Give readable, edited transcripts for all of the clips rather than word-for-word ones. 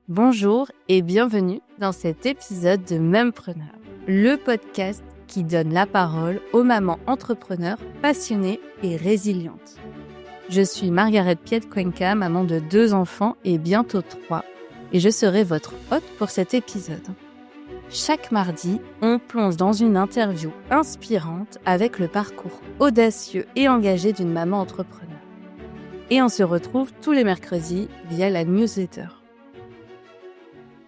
Bonjour et bienvenue dans cet épisode de Mumpreneur, le podcast qui donne la parole aux mamans entrepreneurs passionnées et résilientes. Je suis Margaret Piet-Cuenca, maman de 2 enfants et bientôt 3, et je serai votre hôte pour cet épisode. Chaque mardi, on plonge dans une interview inspirante avec le parcours audacieux et engagé d'une maman entrepreneur. Et on se retrouve tous les mercredis via la newsletter.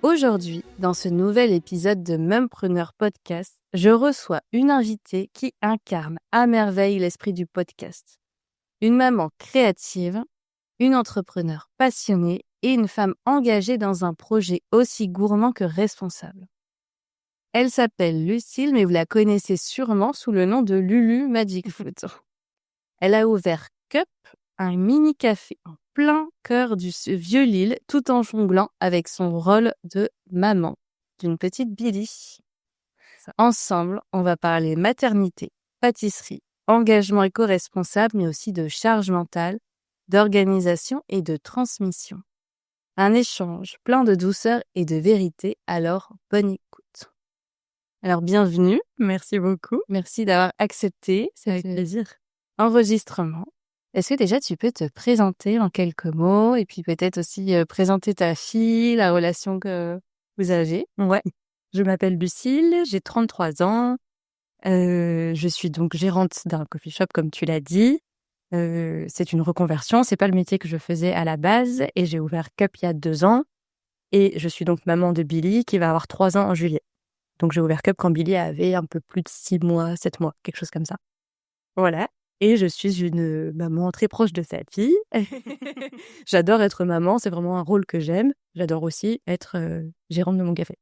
Aujourd'hui, dans ce nouvel épisode de Mumpreneur Podcast, je reçois une invitée qui incarne à merveille l'esprit du podcast. Une maman créative, une entrepreneure passionnée et une femme engagée dans un projet aussi gourmand que responsable. Elle s'appelle Lucille, mais vous la connaissez sûrement sous le nom de Lulu Magic Food. Elle a ouvert Cup, un mini-café en plein cœur du vieux Lille, tout en jonglant avec son rôle de maman d'une petite Billy. Ensemble, on va parler maternité, pâtisserie, engagement éco-responsable, mais aussi de charge mentale, d'organisation et de transmission. Un échange plein de douceur et de vérité, alors bonne écoute. Alors bienvenue, merci beaucoup, merci d'avoir accepté, c'est avec plaisir. Enregistrement. Est-ce que déjà tu peux te présenter en quelques mots et puis peut-être aussi présenter ta fille, la relation que vous avez? Ouais, je m'appelle Lucille, j'ai 33 ans. Je suis donc gérante d'un coffee shop, comme tu l'as dit. C'est une reconversion, c'est pas le métier que je faisais à la base et j'ai ouvert Cup il y a 2 ans. Et je suis donc maman de Billy qui va avoir 3 ans en juillet. Donc j'ai ouvert Cup quand Billy avait un peu plus de 6 mois, 7 mois, quelque chose comme ça. Voilà. Et je suis une maman très proche de sa fille. J'adore être maman, c'est vraiment un rôle que j'aime. J'adore aussi être gérante de mon café.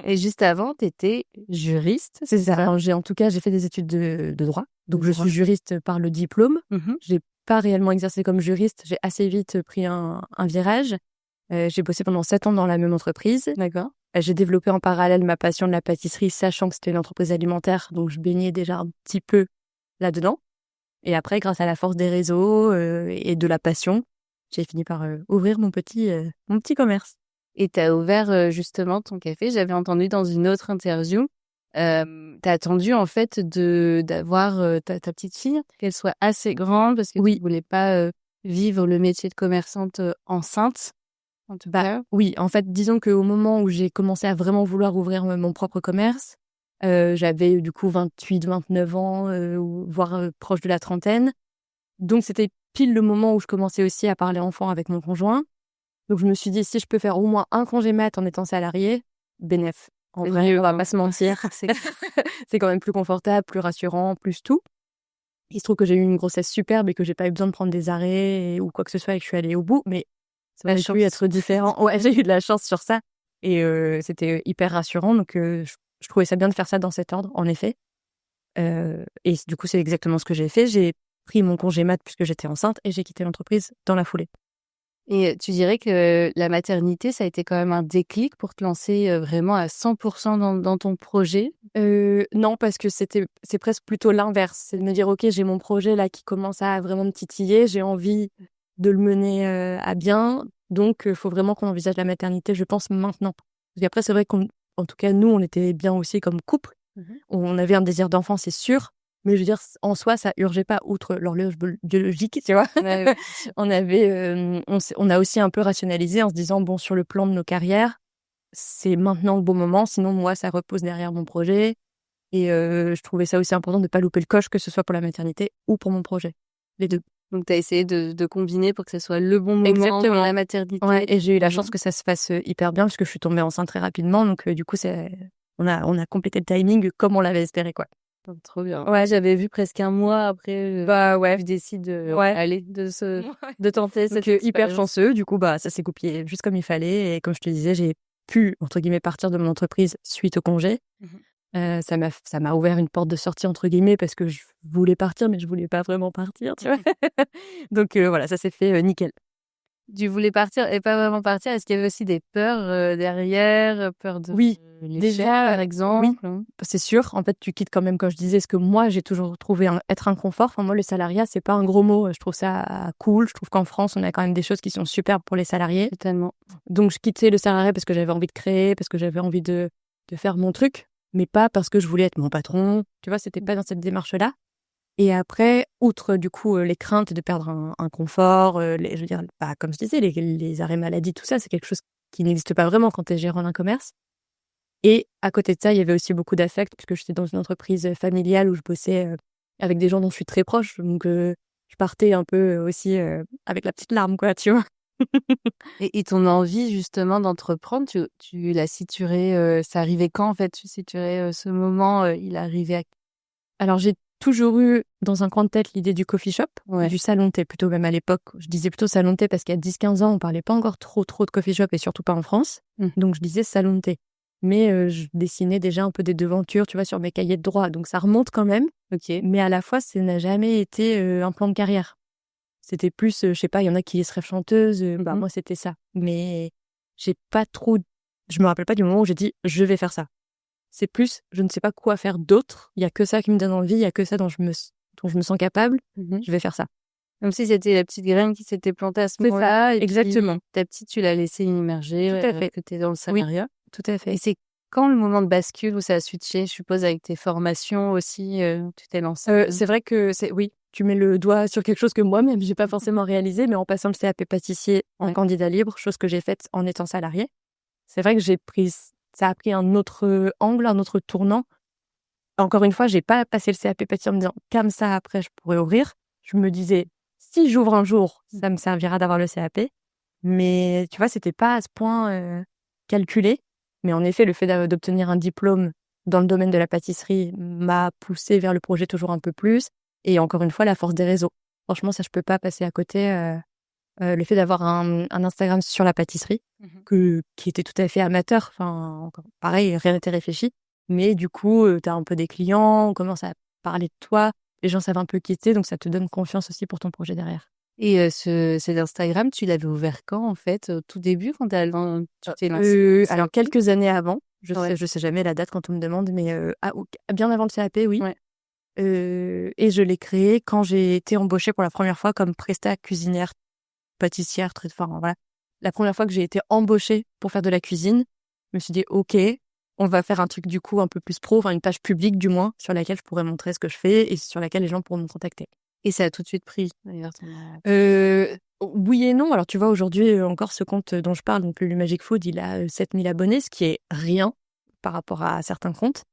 Et juste avant, tu étais juriste, C'est ça. Alors, j'ai fait des études de droit. Donc, je suis juriste par le diplôme. J'ai pas réellement exercé comme juriste. J'ai assez vite pris un virage. J'ai bossé pendant 7 ans dans la même entreprise. D'accord. J'ai développé en parallèle ma passion de la pâtisserie, sachant que c'était une entreprise alimentaire. Donc, je baignais déjà un petit peu là-dedans. Et après, grâce à la force des réseaux et de la passion, j'ai fini par ouvrir mon petit commerce. Et tu as ouvert justement ton café. J'avais entendu dans une autre interview, tu as attendu en fait d'avoir ta petite fille, qu'elle soit assez grande parce que tu voulais pas vivre le métier de commerçante enceinte. En tout cas. Oui, en fait, disons qu'au moment où j'ai commencé à vraiment vouloir ouvrir mon propre commerce, j'avais du coup 28, 29 ans, voire proche de la trentaine. Donc c'était pile le moment où je commençais aussi à parler enfant avec mon conjoint. Donc je me suis dit, si je peux faire au moins un congé mat en étant salarié, bénef. En vrai, on va pas se mentir, c'est quand même plus confortable, plus rassurant, plus tout. Il se trouve que j'ai eu une grossesse superbe et que j'ai pas eu besoin de prendre des arrêts ou quoi que ce soit et que je suis allée au bout, mais ça aurait pu être différent. Ouais, j'ai eu de la chance sur ça et c'était hyper rassurant. Donc je trouvais ça bien de faire ça dans cet ordre, en effet. Et du coup, c'est exactement ce que j'ai fait. J'ai pris mon congé mat puisque j'étais enceinte et j'ai quitté l'entreprise dans la foulée. Et tu dirais que la maternité, ça a été quand même un déclic pour te lancer vraiment à 100% dans ton projet? Non, parce que c'est presque plutôt l'inverse. C'est de me dire, OK, j'ai mon projet là qui commence à vraiment me titiller, j'ai envie de le mener à bien. Donc, faut vraiment qu'on envisage la maternité, je pense, maintenant. Parce qu'après, c'est vrai qu'en tout cas, nous, on était bien aussi comme couple. On avait un désir d'enfant, c'est sûr. Mais je veux dire, en soi, ça urgeait pas, outre l'horloge biologique, tu vois. Ouais. On a aussi un peu rationalisé en se disant, bon, sur le plan de nos carrières, c'est maintenant le bon moment. Sinon, moi, ça repose derrière mon projet. Et je trouvais ça aussi important de ne pas louper le coche, que ce soit pour la maternité ou pour mon projet. Les deux. Donc, tu as essayé de combiner pour que ce soit le bon moment. Exactement. Pour la maternité. Ouais, et j'ai eu la chance que ça se fasse hyper bien, parce que je suis tombée enceinte très rapidement. Donc, du coup, on a complété le timing comme on l'avait espéré, quoi. Oh, trop bien. Ouais, j'avais vu presque un mois après. Tu décides de tenter cette expérience. Hyper chanceux. Du coup, ça s'est goupillé juste comme il fallait. Et comme je te disais, j'ai pu, entre guillemets, partir de mon entreprise suite au congé. Ça m'a ouvert une porte de sortie, entre guillemets, parce que je voulais partir, mais je voulais pas vraiment partir, tu vois. Donc voilà, ça s'est fait nickel. Tu voulais partir et pas vraiment partir. Est-ce qu'il y avait aussi des peurs derrière, peur de Oui, l'échec, déjà, par oui, exemple? c'est sûr. En fait, tu quittes quand même, comme je disais, ce que moi, j'ai toujours trouvé être un confort. Enfin, moi, le salariat, c'est pas un gros mot. Je trouve ça cool. Je trouve qu'en France, on a quand même des choses qui sont superbes pour les salariés. Totalement. Donc, je quittais le salariat parce que j'avais envie de créer, parce que j'avais envie de faire mon truc, mais pas parce que je voulais être mon patron. Tu vois, c'était pas dans cette démarche-là. Et après, outre du coup les craintes de perdre un confort, je veux dire, bah, comme je disais, les arrêts maladie, tout ça, c'est quelque chose qui n'existe pas vraiment quand tu es gérant d'un commerce. Et à côté de ça, il y avait aussi beaucoup d'affect, puisque j'étais dans une entreprise familiale où je bossais avec des gens dont je suis très proche. Donc, je partais un peu aussi avec la petite larme, quoi, tu vois. Et ton envie justement d'entreprendre, tu la situerais, ça arrivait quand en fait? Tu situerais, ce moment, il arrivait à Alors, j'ai toujours eu dans un coin de tête l'idée du coffee shop, ouais. du salon de thé plutôt, même à l'époque. Je disais plutôt salon de thé parce qu'il y a 10-15 ans, on parlait pas encore trop de coffee shop et surtout pas en France. Mmh. Donc, je disais salon de thé. Mais je dessinais déjà un peu des devantures, tu vois, sur mes cahiers de droit. Donc, ça remonte quand même. OK. Mais à la fois, ça n'a jamais été un plan de carrière. C'était plus, je sais pas, il y en a qui seraient chanteuses. Bah, Mmh. moi, c'était ça. Mais j'ai pas trop... Je me rappelle pas du moment où j'ai dit « je vais faire ça ». C'est plus, je ne sais pas quoi faire d'autre. Il y a que ça qui me donne envie, il y a que ça dont je me sens capable. Mmh. Je vais faire ça. Comme si c'était la petite graine qui s'était plantée à ce C'est ça, moment-là et puis exactement. petit à petit tu l'as laissée immerger, Tout à fait. que tu es dans le Oui, salariat. tout à Et fait. c'est quand le moment de bascule où ça a switché? Je suppose avec tes formations aussi, tu t'es lancée, C'est vrai que oui, tu mets le doigt sur quelque chose que moi-même j'ai pas forcément réalisé, mais en passant le CAP pâtissier en Ouais. candidat libre, chose que j'ai faite en étant salariée, c'est vrai que ça a pris un autre angle, un autre tournant. Encore une fois, j'ai pas passé le CAP pâtissier en me disant: «Comme ça après je pourrais ouvrir». Je me disais: «Si j'ouvre un jour, ça me servira d'avoir le CAP». Mais tu vois, c'était pas à ce point calculé. Mais en effet, le fait d'obtenir un diplôme dans le domaine de la pâtisserie m'a poussée vers le projet toujours un peu plus. Et encore une fois, la force des réseaux. Franchement, ça, je peux pas passer à côté. Le fait d'avoir un Instagram sur la pâtisserie, qui était tout à fait amateur. Enfin, encore pareil, rien n'était réfléchi. Mais du coup, tu as un peu des clients, on commence à parler de toi, les gens savent un peu qui tu es, donc ça te donne confiance aussi pour ton projet derrière. et cet Instagram, tu l'avais ouvert quand en fait? Au tout début quand tu t'es lancée dans le Alors CAP? quelques années avant, Ouais. je sais jamais la date quand on me demande, mais bien avant le CAP, oui. Ouais. Et je l'ai créé quand j'ai été embauchée pour la première fois comme presta cuisinière, pâtissière, enfin voilà. La première fois que j'ai été embauchée pour faire de la cuisine, je me suis dit: «OK, on va faire un truc du coup un peu plus pro, enfin une page publique du moins, sur laquelle je pourrais montrer ce que je fais et sur laquelle les gens pourront me contacter». Et ça a tout de suite pris d'ailleurs ton Oui et non. Alors tu vois, aujourd'hui, encore ce compte dont je parle, donc le Magic Food, il a 7 000 abonnés, ce qui est rien par rapport à certains comptes.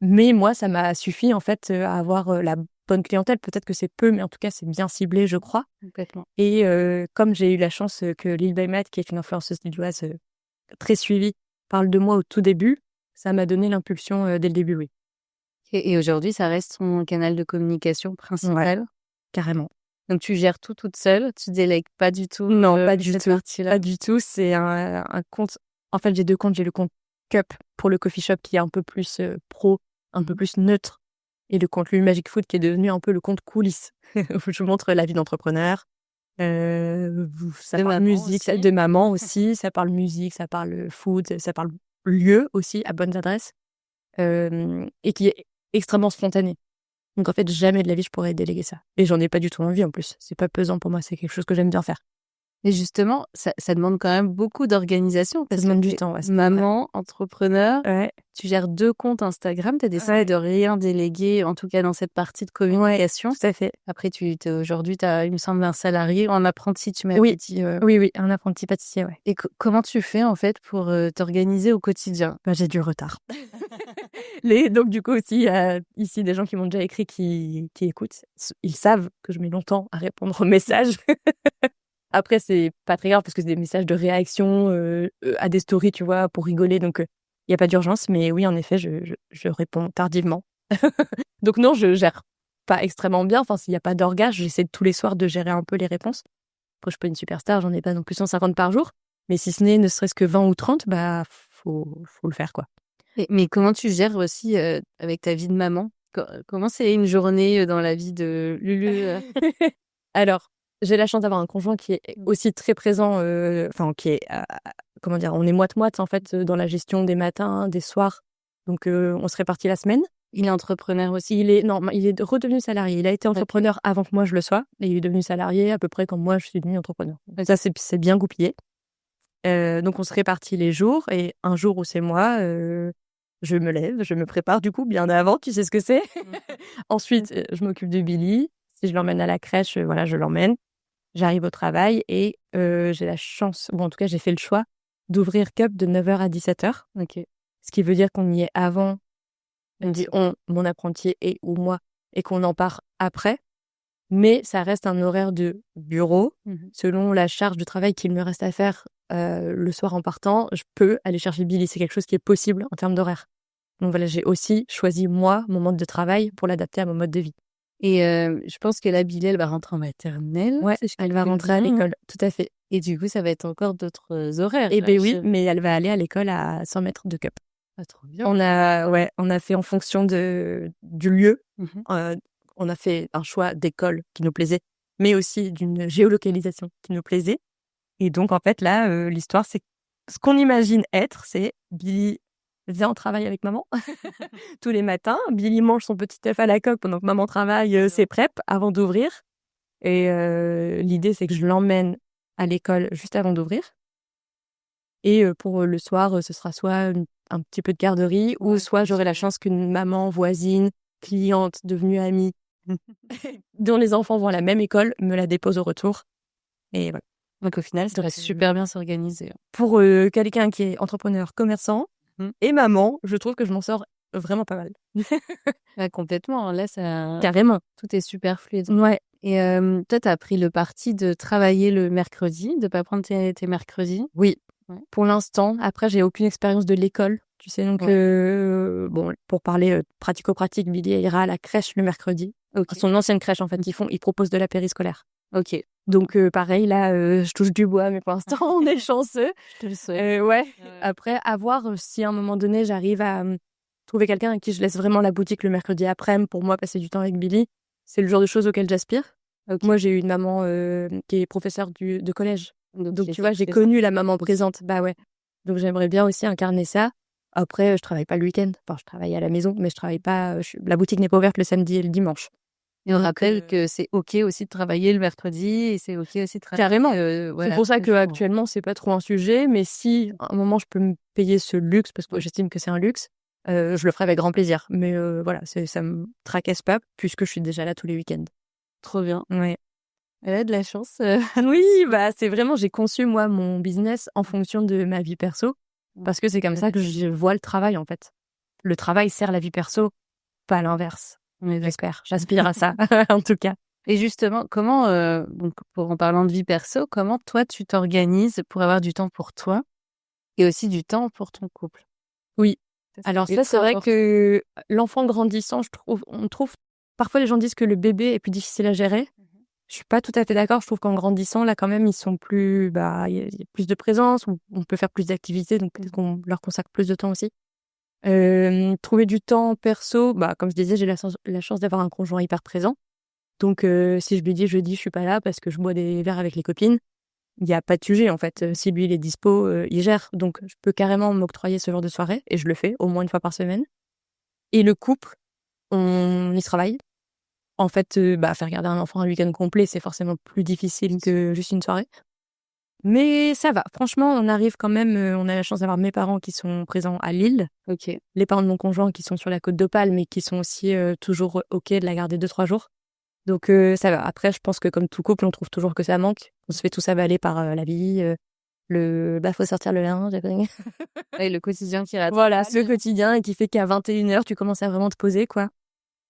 Mais moi, ça m'a suffi en fait, à avoir, la bonne clientèle. Peut-être que c'est peu, mais en tout cas, c'est bien ciblé, je crois. complètement. Et comme j'ai eu la chance, que Lil by Matt, qui est une influenceuse lilloise, très suivie, parle de moi au tout début, ça m'a donné l'impulsion, dès le début, oui. Et aujourd'hui, ça reste ton canal de communication Ouais, principal? carrément. Donc tu gères tout toute seule? Tu délègues pas du tout, Non, pas du cette tout, partie-là? pas du tout. C'est un compte, en fait, j'ai 2 comptes. J'ai le compte Cup pour le coffee shop qui est un peu plus, pro, un peu plus neutre, et le compte Lui Magic Food qui est devenu un peu le compte coulisses où je montre la vie d'entrepreneur. Ça De parle maman musique, ça aussi? de maman aussi, ça parle musique, ça parle food, ça parle lieu aussi à bonnes adresses, et qui est extrêmement spontané. Donc en fait, jamais de la vie je pourrais déléguer ça. Et j'en ai pas du tout envie en plus. C'est pas pesant pour moi, c'est quelque chose que j'aime bien faire. Et justement, ça demande quand même beaucoup d'organisation Ça parce que demande tu du es temps, ouais, c'est vrai. maman, entrepreneur, Ouais, tu gères 2 comptes Instagram, tu as décidé ouais, de rien déléguer, en tout cas dans cette partie de ouais, communication. tout à fait. Après aujourd'hui, tu as, il me semble, un salarié, un apprenti, tu m'avais Oui, dit, oui, un apprenti pâtissier, ouais. et comment tu fais en fait pour, t'organiser au quotidien? Bah, j'ai du retard. Donc du coup aussi, il y a ici des gens qui m'ont déjà écrit qui écoutent. Ils savent que je mets longtemps à répondre aux messages. Après, c'est pas très grave parce que c'est des messages de réaction, à des stories, tu vois, pour rigoler, donc il y a pas d'urgence. Mais oui, en effet, je réponds tardivement. Donc non, je gère pas extrêmement bien. Enfin, s'il y a pas d'orgasme, j'essaie tous les soirs de gérer un peu les réponses. Après, je suis pas une superstar, j'en ai pas non plus 150 par jour, mais si ce n'est ne serait-ce que 20 ou 30, bah, faut le faire, quoi. Mais comment tu gères aussi, avec ta vie de maman? Comment c'est une journée, dans la vie de Lulu? Alors, j'ai la chance d'avoir un conjoint qui est aussi très présent, qui est, comment dire, on est moite-moite en fait dans la gestion des matins, des soirs. Donc on se répartit la semaine. Il est entrepreneur aussi. Il est redevenu salarié. Il a été entrepreneur avant que moi je le sois, et il est devenu salarié à peu près quand moi je suis devenue entrepreneur. Ça c'est bien goupillé. Donc on se répartit les jours, et un jour où c'est moi, je me lève, je me prépare du coup bien avant, tu sais ce que c'est. Ensuite, je m'occupe de Billy. Si je l'emmène à la crèche, voilà, je l'emmène. J'arrive au travail et j'ai la chance, ou en tout cas j'ai fait le choix, d'ouvrir Cup de 9h à 17h. Ok. Ce qui veut dire qu'on y est avant, mon apprenti ou moi, et qu'on en part après. Mais ça reste un horaire de bureau. Selon la charge de travail qu'il me reste à faire le soir en partant, je peux aller chercher Billy. C'est quelque chose qui est possible en termes d'horaire. Donc voilà, j'ai aussi choisi, moi, mon mode de travail pour l'adapter à mon mode de vie. Et je pense que là, Billy, elle va rentrer en maternelle. Ouais, elle va rentrer à l'école, tout à fait. Et du coup, ça va être encore d'autres horaires. Eh ben oui, mais elle va aller à l'école à 100 mètres de Cup. Ah, trop bien. On a fait en fonction du lieu. On a fait un choix d'école qui nous plaisait, mais aussi d'une géolocalisation qui nous plaisait. Et donc, en fait, là, l'histoire, c'est ce qu'on imagine être, c'est Billy vient au travail avec maman tous les matins. Billy mange son petit œuf à la coque pendant que maman travaille ses prep avant d'ouvrir. Et l'idée, c'est que je l'emmène à l'école juste avant d'ouvrir. Et pour le soir, ce sera soit un petit peu de garderie, ou soit j'aurai la chance qu'une maman, voisine, cliente, devenue amie, dont les enfants vont à la même école, me la dépose au retour. Et voilà. Donc au final, ça va super bien s'organiser. Pour quelqu'un qui est entrepreneur, commerçant et maman, je trouve que je m'en sors vraiment pas mal. Ouais, complètement. Là, ça... Carrément. Tout est super fluide. Ouais. Et toi, tu as pris le parti de travailler le mercredi, de pas prendre tes mercredis? Oui. Ouais. Pour l'instant. Après, j'ai aucune expérience de l'école. Tu sais, donc, bon, pour parler pratico-pratique, Billy ira à la crèche le mercredi. Okay. Son ancienne crèche, en fait, ils proposent de la périscolaire. Ok. Donc, pareil, là, je touche du bois, mais pour l'instant, on est chanceux. Je te le souhaite. Ouais. Après, à voir si à un moment donné, j'arrive à trouver quelqu'un à qui je laisse vraiment la boutique le mercredi après-midi pour moi passer du temps avec Billy. C'est le genre de choses auxquelles j'aspire. Okay. Moi, j'ai eu une maman qui est professeure de collège. Donc tu vois, j'ai connu la maman présente. Bah ouais. Donc j'aimerais bien aussi incarner ça. Après, je travaille pas le week-end. Enfin, je travaille à la maison, mais je travaille pas. La boutique n'est pas ouverte le samedi et le dimanche. Et on rappelle que c'est ok aussi de travailler le mercredi, et c'est ok aussi de travailler. Carrément. Voilà, c'est pour ça qu'actuellement, c'est pas trop un sujet. Mais si à un moment je peux me payer ce luxe, parce que j'estime que c'est un luxe, je le ferai avec grand plaisir. Mais voilà, ça me tracasse pas puisque je suis déjà là tous les week-ends. Trop bien. Ouais. Elle a de la chance. Oui, bah c'est vraiment, j'ai conçu moi mon business en fonction de ma vie perso, parce que c'est comme ça que je vois le travail en fait. Le travail sert la vie perso, pas l'inverse. J'aspire à ça en tout cas. Et justement, comment, donc en parlant de vie perso, comment toi tu t'organises pour avoir du temps pour toi et aussi du temps pour ton couple? Oui. Alors ça, c'est vrai que l'enfant grandissant, on trouve parfois les gens disent que le bébé est plus difficile à gérer. Je suis pas tout à fait d'accord. Je trouve qu'en grandissant, là, quand même, ils sont plus, il y a plus de présence, on peut faire plus d'activités, donc peut-être qu'on leur consacre plus de temps aussi. Trouver du temps perso, comme je disais, j'ai la chance d'avoir un conjoint hyper présent. Donc, si je lui dis jeudi, je suis pas là parce que je bois des verres avec les copines, il y a pas de sujet, en fait. Si lui, il est dispo, il gère. Donc, je peux carrément m'octroyer ce genre de soirée, et je le fais au moins une fois par semaine. Et le couple, on y travaille. En fait, faire garder un enfant un week-end complet, c'est forcément plus difficile que juste une soirée. Mais ça va. Franchement, on arrive quand même. On a la chance d'avoir mes parents qui sont présents à Lille. Ok. Les parents de mon conjoint qui sont sur la côte d'Opale, mais qui sont aussi toujours ok de la garder 2-3 jours. Donc ça va. Après, je pense que comme tout couple, on trouve toujours que ça manque. On se fait tous avaler par la vie. Faut sortir le linge. Et le quotidien qui rate. Voilà, ce quotidien, et qui fait qu'à 21h, tu commences à vraiment te poser, quoi.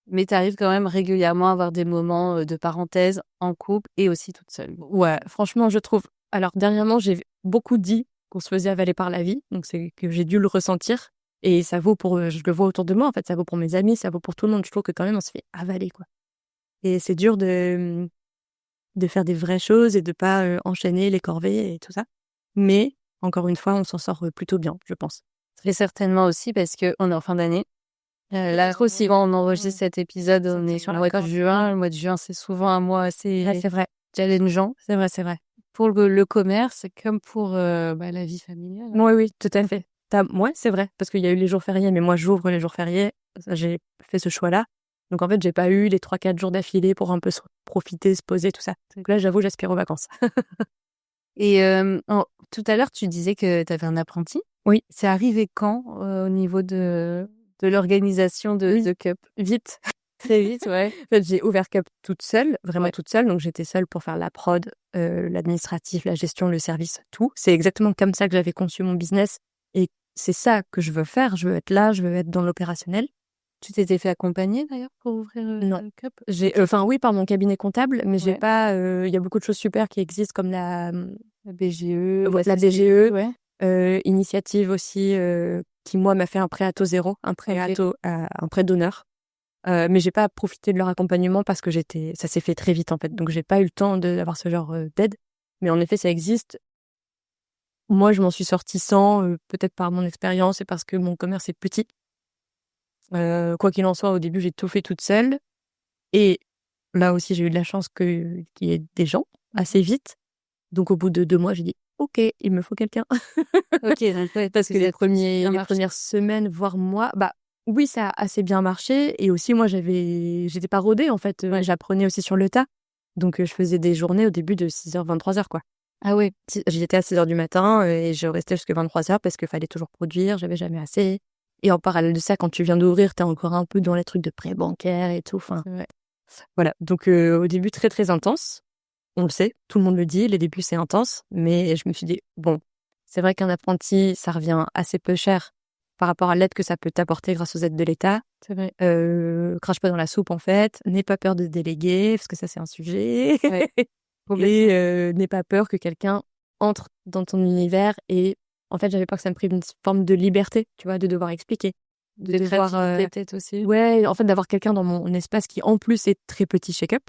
Mais tu arrives quand même régulièrement à avoir des moments de parenthèse en couple et aussi toute seule. Ouais, franchement, je trouve. Alors, dernièrement, j'ai beaucoup dit qu'on se faisait avaler par la vie. Donc, c'est que j'ai dû le ressentir. Et ça vaut je le vois autour de moi, en fait. Ça vaut pour mes amis, ça vaut pour tout le monde. Je trouve que quand même, on se fait avaler, quoi. Et c'est dur de faire des vraies choses et de pas enchaîner les corvées et tout ça. Mais, encore une fois, on s'en sort plutôt bien, je pense. Très certainement aussi parce qu'on est en fin d'année. Là aussi, quand on enregistre cet épisode, on est sur le mois de juin. Le mois de juin, c'est souvent un mois assez... Ouais, c'est vrai. challengeant C'est vrai. pour le commerce comme pour la vie familiale. Oui, tout à fait. Ouais, c'est vrai, parce qu'il y a eu les jours fériés, mais moi, j'ouvre les jours fériés. Ça, j'ai fait ce choix-là. Donc, en fait, j'ai pas eu les 3-4 jours d'affilée pour un peu profiter, se poser, tout ça. Donc là, j'avoue, j'aspire aux vacances. Et tout à l'heure, tu disais que tu avais un apprenti. Oui. C'est arrivé quand au niveau de l'organisation de Cup? Vite. Très vite, ouais. En fait, j'ai ouvert Cup toute seule, vraiment toute seule. Donc, j'étais seule pour faire la prod, l'administratif, la gestion, le service, tout. C'est exactement comme ça que j'avais conçu mon business. Et c'est ça que je veux faire. Je veux être là, je veux être dans l'opérationnel. Tu t'étais fait accompagner d'ailleurs pour ouvrir Non. Cup? Oui, par mon cabinet comptable, mais j'ai Ouais. pas. Il y a beaucoup de choses super qui existent comme la BGE, la BGE, ouais. Initiative aussi, qui moi m'a fait un prêt à taux zéro, un prêt un prêt d'honneur. Mais j'ai pas profité de leur accompagnement parce que ça s'est fait très vite en fait, donc j'ai pas eu le temps d'avoir ce genre d'aide. Mais en effet, ça existe. Moi, je m'en suis sortie sans, peut-être par mon expérience et parce que mon commerce est petit. Quoi qu'il en soit, au début, j'ai tout fait toute seule. Et là aussi, j'ai eu de la chance qu'il y ait des gens assez vite. Donc, au bout de 2 mois, j'ai dit OK, il me faut quelqu'un. OK, donc ouais, Parce que les premières semaines, voire mois, oui, ça a assez bien marché. Et aussi, moi, j'étais pas rodée en fait. J'apprenais aussi sur le tas. Donc, je faisais des journées au début de 6h, 23h, quoi. Ah ouais. J'étais à 6h du matin et je restais jusqu'à 23h parce qu'il fallait toujours produire, j'avais jamais assez. Et en parallèle de ça, quand tu viens d'ouvrir, t'es encore un peu dans les trucs de prêt bancaire et tout. Enfin, voilà. Donc, au début, très, très intense. On le sait, tout le monde le dit, les débuts, c'est intense. Mais je me suis dit, bon, c'est vrai qu'un apprenti, ça revient assez peu cher par rapport à l'aide que ça peut t'apporter grâce aux aides de l'État. C'est vrai. Crache pas dans la soupe, en fait. N'aie pas peur de déléguer, parce que ça, c'est un sujet. Ouais. Et n'aie pas peur que quelqu'un entre dans ton univers. Et en fait, j'avais peur que ça me prive une forme de liberté, tu vois, de devoir expliquer. De devoir, créativité peut-être aussi. Ouais, en fait, d'avoir quelqu'un dans mon espace qui, en plus, est très petit chez Cup.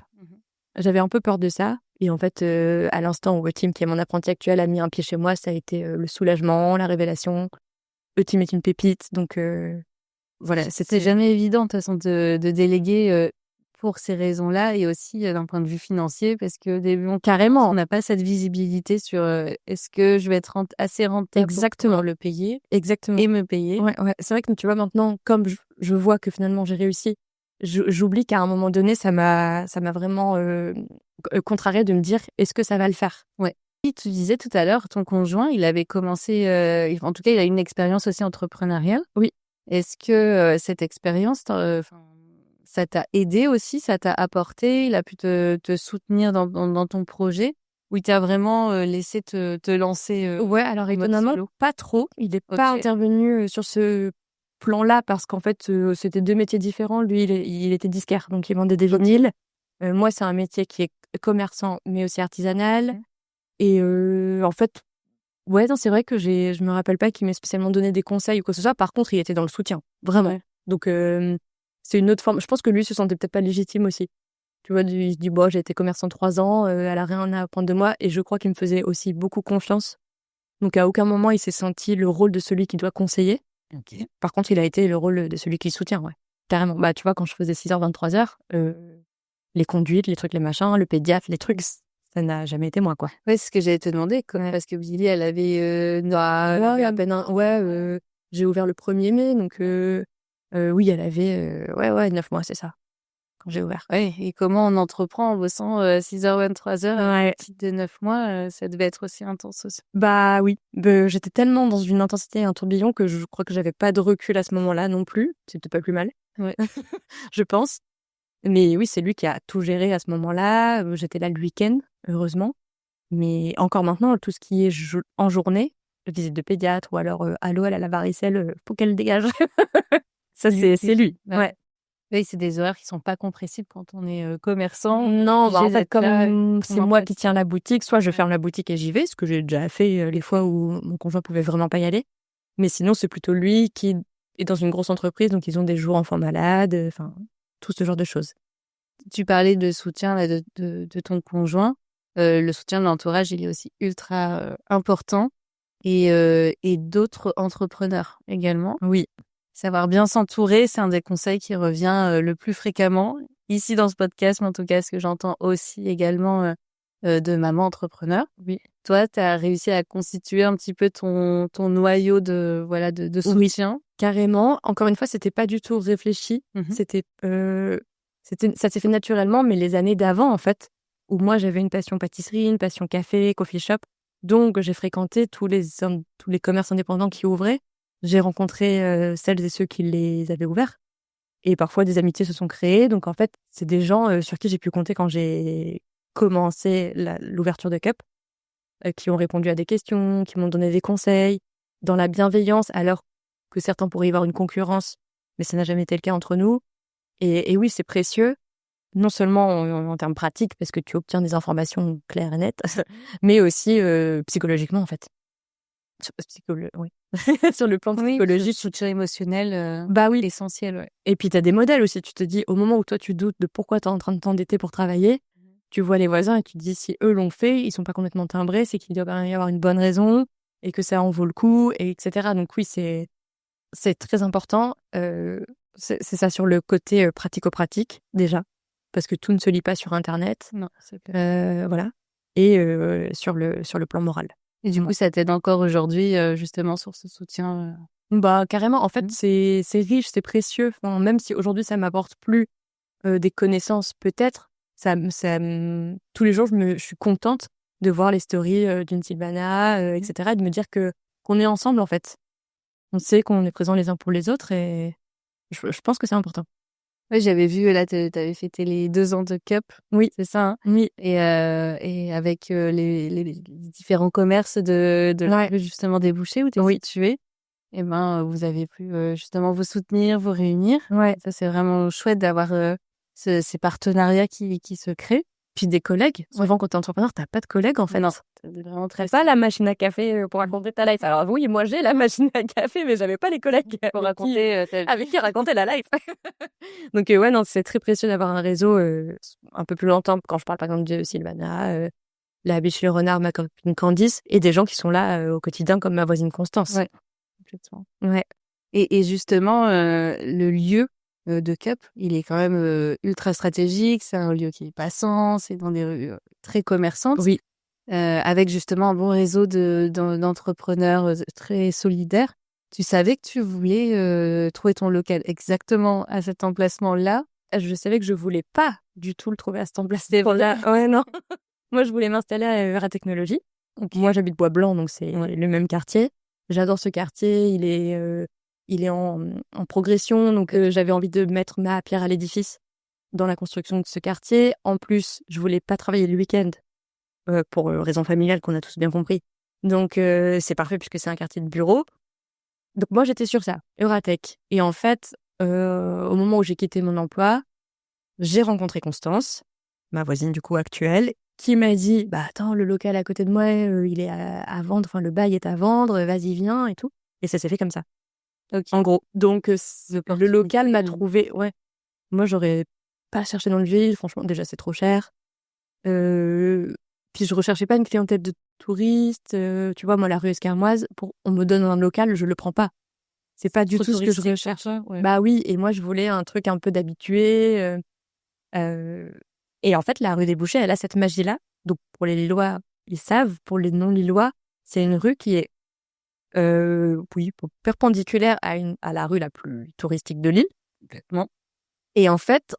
J'avais un peu peur de ça. Et en fait, à l'instant où Tim, qui est mon apprenti actuel, a mis un pied chez moi, ça a été le soulagement, la révélation. Tim est une pépite, donc voilà. C'est jamais évident de toute façon de déléguer pour ces raisons-là et aussi d'un point de vue financier parce que carrément, on n'a pas cette visibilité sur est-ce que je vais être assez rentable pour pouvoir le payer et me payer. Ouais. C'est vrai que tu vois maintenant, comme je vois que finalement j'ai réussi, j'oublie qu'à un moment donné, ça m'a vraiment contrariée de me dire est-ce que ça va le faire. Ouais. Et tu disais tout à l'heure, ton conjoint, il avait commencé, en tout cas, il a une expérience aussi entrepreneuriale. Oui. Est-ce que cette expérience, ça t'a aidé aussi, ça t'a apporté, il a pu te soutenir dans ton projet ou il t'a vraiment laissé te lancer Ouais, alors étonnamment, pas trop. Il n'est pas intervenu sur ce plan-là parce qu'en fait, c'était 2 métiers différents. Lui, il était disquaire, donc il vendait des vinyles. Moi, c'est un métier qui est commerçant, mais aussi artisanal. Et en fait, ouais, non, c'est vrai que je me rappelle pas qu'il m'ait spécialement donné des conseils ou quoi que ce soit. Par contre, il était dans le soutien, vraiment. Ouais. Donc, c'est une autre forme. Je pense que lui se sentait peut-être pas légitime aussi. Tu vois, il se dit, bon, j'ai été commerçant 3 ans, elle a rien à apprendre de moi. Et je crois qu'il me faisait aussi beaucoup confiance. Donc, à aucun moment, il s'est senti le rôle de celui qui doit conseiller. Okay. Par contre, il a été le rôle de celui qui soutient, ouais. Carrément. Bah, tu vois, quand je faisais 6h, 23h, les conduites, les trucs, les machins, le pédiatre, les trucs, ça n'a jamais été moi, quoi. Ouais, c'est ce que j'allais te demander, parce que Billy, elle avait à peine j'ai ouvert le 1er mai, donc oui, elle avait 9 mois, c'est ça, quand j'ai ouvert. Ouais, et comment on entreprend en bossant 6h, 23h, Ouais. petite de 9 mois, ça devait être aussi intense aussi. Bah oui, j'étais tellement dans une intensité et un tourbillon que je crois que j'avais pas de recul à ce moment-là non plus. C'était pas plus mal, Ouais. je pense. Mais oui, c'est lui qui a tout géré à ce moment-là. J'étais là le week-end, heureusement. Mais encore maintenant, tout ce qui est en journée, visite de pédiatre ou alors allô, elle a la varicelle, faut qu'elle dégage. Ça, c'est lui. Ouais. Oui, c'est des horaires qui sont pas compressibles quand on est commerçant. Non, en fait, comme c'est moi qui tiens la boutique, soit je ferme la boutique et j'y vais, ce que j'ai déjà fait les fois où mon conjoint pouvait vraiment pas y aller. Mais sinon, c'est plutôt lui qui est dans une grosse entreprise, donc ils ont des jours enfants malades, enfin, tout ce genre de choses. Tu parlais de soutien là, de ton conjoint. Le soutien de l'entourage, il est aussi ultra important. Et d'autres entrepreneurs également. Oui. Savoir bien s'entourer, c'est un des conseils qui revient le plus fréquemment ici dans ce podcast, mais en tout cas, ce que j'entends aussi également de maman entrepreneur. Oui. Toi, tu as réussi à constituer un petit peu ton noyau de Oui. soutien. Carrément. Encore une fois, c'était pas du tout réfléchi. Mmh. C'était, ça s'est fait naturellement, mais les années d'avant, en fait, où moi j'avais une passion pâtisserie, une passion café, coffee shop, donc j'ai fréquenté tous les commerces indépendants qui ouvraient. J'ai rencontré celles et ceux qui les avaient ouverts, et parfois des amitiés se sont créées. Donc en fait, c'est des gens sur qui j'ai pu compter quand j'ai commencé l'ouverture de Cup, qui ont répondu à des questions, qui m'ont donné des conseils, dans la bienveillance, alors que certains pourraient y voir une concurrence, mais ça n'a jamais été le cas entre nous. Et oui, c'est précieux, non seulement en termes pratiques, parce que tu obtiens des informations claires et nettes, mais aussi psychologiquement, en fait. Oui. Sur le plan Oui, psychologique. soutien émotionnel, Bah oui. essentiel, ouais. Et puis, tu as des modèles aussi. Tu te dis, au moment où toi, tu doutes de pourquoi tu es en train de t'endetter pour travailler, tu vois les voisins et tu te dis, si eux l'ont fait, ils sont pas complètement timbrés, c'est qu'il doit bien y avoir une bonne raison et que ça en vaut le coup, et etc. Donc oui, c'est très important. C'est ça sur le côté pratico-pratique, déjà, parce que tout ne se lit pas sur Internet. Non, c'est clair. Voilà. Et sur le plan moral. Et du coup, ça t'aide encore aujourd'hui, justement sur ce soutien, Bah, carrément. En fait, Mmh. c'est riche, c'est précieux. Enfin, même si aujourd'hui, ça m'apporte plus des connaissances, peut-être, tous les jours, je suis contente de voir les stories d'une Sylvana, etc., et de me dire qu'on est ensemble, en fait. On sait qu'on est présents les uns pour les autres, et je pense que c'est important. Ouais, j'avais vu là, t'avais fêté les 2 ans de Cup, Oui, c'est ça, hein? oui, Et avec, les différents commerces de la ouais, rue justement des Bouchers où tu es oui, située, et ben, vous avez pu, justement vous soutenir, vous réunir. ouais. Ça, c'est vraiment chouette d'avoir, ces partenariats qui se créent. Puis des collègues. Souvent, quand t'es entrepreneur, t'as pas de collègues, en fait. Non, c'est vraiment très T'as pas la machine à café pour raconter ta life. Alors oui, moi j'ai la machine à café, mais j'avais pas les collègues pour avec qui, raconter, ta avec qui raconter la life. Donc ouais, non, c'est très précieux d'avoir un réseau un peu plus longtemps. Quand je parle par exemple de Sylvana, la biche le renard, ma copine Candice, et des gens qui sont là au quotidien, comme ma voisine Constance. Ouais, complètement. Ouais. Et justement, le lieu, de Cup, il est quand même, ultra stratégique. C'est un lieu qui est passant, c'est dans des rues, très commerçantes, Oui. avec justement un bon réseau d'entrepreneurs, très solidaires. Tu savais que tu voulais, trouver ton local exactement à cet emplacement-là? Je savais que je voulais pas du tout le trouver à cet C'est vrai? emplacement-là. Ouais, non. Moi, je voulais m'installer à Vera Technologie. Donc, moi, j'habite Bois-Blanc, donc c'est le même quartier. J'adore ce quartier. Il est en progression, donc j'avais envie de mettre ma pierre à l'édifice dans la construction de ce quartier. En plus, je voulais pas travailler le week-end pour raisons familiales qu'on a tous bien compris. Donc, c'est parfait puisque c'est un quartier de bureau. Donc, moi, j'étais sur ça, Euratech. Et en fait, au moment où j'ai quitté mon emploi, j'ai rencontré Constance, ma voisine du coup actuelle, qui m'a dit bah attends, le local à côté de moi il est à vendre, enfin le bail est à vendre, vas-y viens et tout, et ça s'est fait comme ça. OK. En gros, donc le local m'a Mmh. trouvé. Ouais, moi j'aurais pas cherché dans le vide, franchement déjà c'est trop cher. Puis je recherchais pas une clientèle de touristes, tu vois, moi la rue Escarmoise, pour on me donne un local, je le prends pas. C'est pas du Trop tout ce que je touristique, recherche. ouais. Bah oui, et moi je voulais un truc un peu d'habitué. Heu et en fait, la rue des Bouchers, elle a cette magie-là. Donc pour les Lillois, ils savent. Pour les non-Lillois, c'est une rue qui est, oui, perpendiculaire à la rue la plus touristique de l'île. Complètement. Et en fait,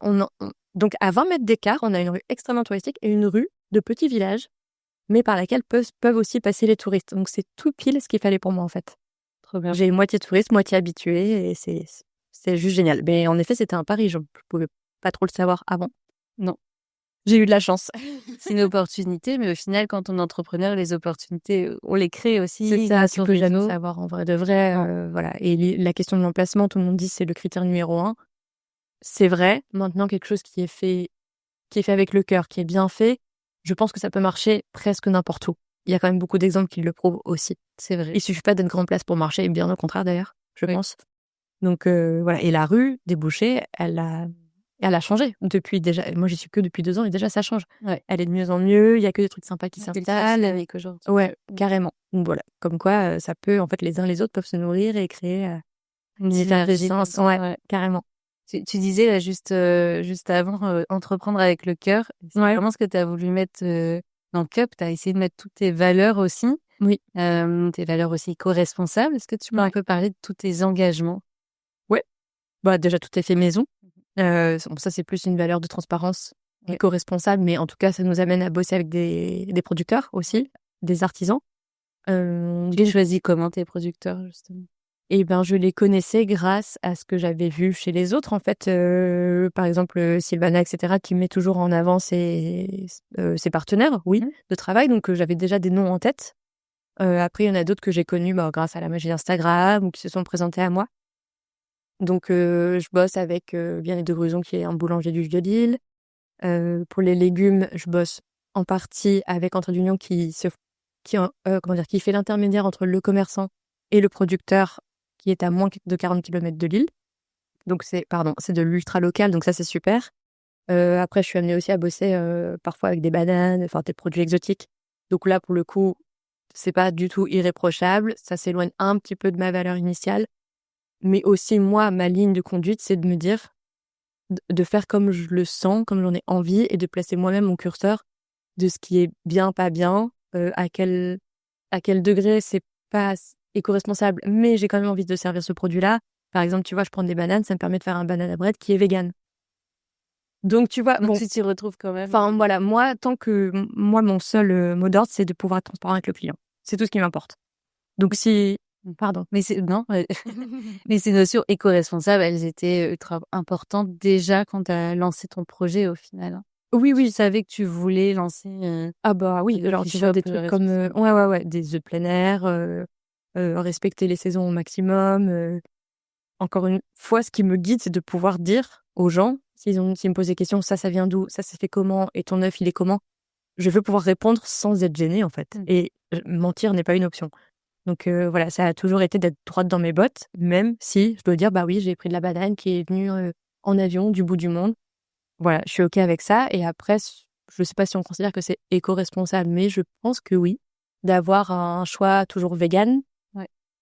donc à 20 mètres d'écart, on a une rue extrêmement touristique et une rue de petits villages, mais par laquelle peuvent aussi passer les touristes. Donc c'est tout pile ce qu'il fallait pour moi, en fait. Trop bien. J'ai moitié touriste, moitié habitué, et c'est juste génial. Mais en effet, c'était un pari, je pouvais pas trop le savoir avant. Non. J'ai eu de la chance. C'est une opportunité, mais au final, quand on est entrepreneur, les opportunités, on les crée aussi C'est ça, grâce tu au peux jamais réseau. savoir en vrai de vrai, Non. voilà. Et la question de l'emplacement, tout le monde dit c'est le critère numéro 1. C'est vrai. Maintenant, quelque chose qui est fait avec le cœur, qui est bien fait, je pense que ça peut marcher presque n'importe où. Il y a quand même beaucoup d'exemples qui le prouvent aussi. C'est vrai. Il suffit pas d'être grand place pour marcher, et bien au contraire d'ailleurs, je Oui. pense. Donc voilà. Et la rue des Bouchers, elle a changé depuis déjà. Moi, j'y suis que depuis 2 ans et déjà ça change. Ouais. Elle est de mieux en mieux. Il y a que des trucs sympas qui s'installent. Avec aujourd'hui. Ouais, carrément. Donc voilà, comme quoi ça peut, en fait, les uns les autres peuvent se nourrir et créer une Synergie. effervescence. Ouais, Ouais. carrément. Tu disais là juste avant, entreprendre avec le cœur. C'est Ouais. vraiment ce que tu as voulu mettre, dans Cup, tu as essayé de mettre toutes tes valeurs aussi. Oui. Tes valeurs aussi éco-responsables. Est-ce que tu peux un peu parler de tous tes engagements? Ouais. Bah, déjà, tout est fait maison. Ça, c'est plus une valeur de transparence éco-responsable, mais en tout cas, ça nous amène à bosser avec des producteurs aussi, des artisans. Tu choisis comment tes producteurs, justement? Et ben, je les connaissais grâce à ce que j'avais vu chez les autres, en fait. Par exemple, Sylvana, etc., qui met toujours en avant ses partenaires, de travail. Donc, j'avais déjà des noms en tête. Après, il y en a d'autres que j'ai connus grâce à la magie d'Instagram ou qui se sont présentés à moi. Donc, je bosse avec Bien et de Gruson, qui est un boulanger du Vieux-Lille. Pour les légumes, je bosse en partie avec Entrée d'Union qui fait l'intermédiaire entre le commerçant et le producteur qui est à moins de 40 km de Lille. Donc c'est de l'ultra local, donc ça c'est super. Après, je suis amenée aussi à bosser parfois avec des bananes, enfin des produits exotiques. Donc là, pour le coup, c'est pas du tout irréprochable. Ça s'éloigne un petit peu de ma valeur initiale. Mais aussi, moi, ma ligne de conduite, c'est de me dire de faire comme je le sens, comme j'en ai envie, et de placer moi-même mon curseur de ce qui est bien, pas bien, à quel degré c'est pas éco-responsable, mais j'ai quand même envie de servir ce produit-là. Par exemple, tu vois, je prends des bananes, ça me permet de faire un banana bread qui est vegan. Donc, tu vois, tu t'y retrouves quand même. Enfin, voilà, moi, mon seul mot d'ordre, c'est de pouvoir être transparent avec le client. C'est tout ce qui m'importe. Donc, pardon. Mais mais ces notions éco-responsables, elles étaient ultra importantes déjà quand tu as lancé ton projet au final. Oui. Tu savais que tu voulais lancer. Ah bah oui, alors tu vois des trucs comme des œufs plein air, respecter les saisons au maximum. Encore une fois, ce qui me guide, c'est de pouvoir dire aux gens, s'ils me posent des questions, ça vient d'où, ça fait comment, et ton œuf, il est comment, je veux pouvoir répondre sans être gênée, en fait. Et mentir n'est pas une option. Donc voilà, ça a toujours été d'être droite dans mes bottes, même si je dois dire, bah oui, j'ai pris de la banane qui est venue en avion du bout du monde. Voilà, je suis OK avec ça. Et après, je sais pas si on considère que c'est éco-responsable, mais je pense que oui, d'avoir un choix toujours vegan.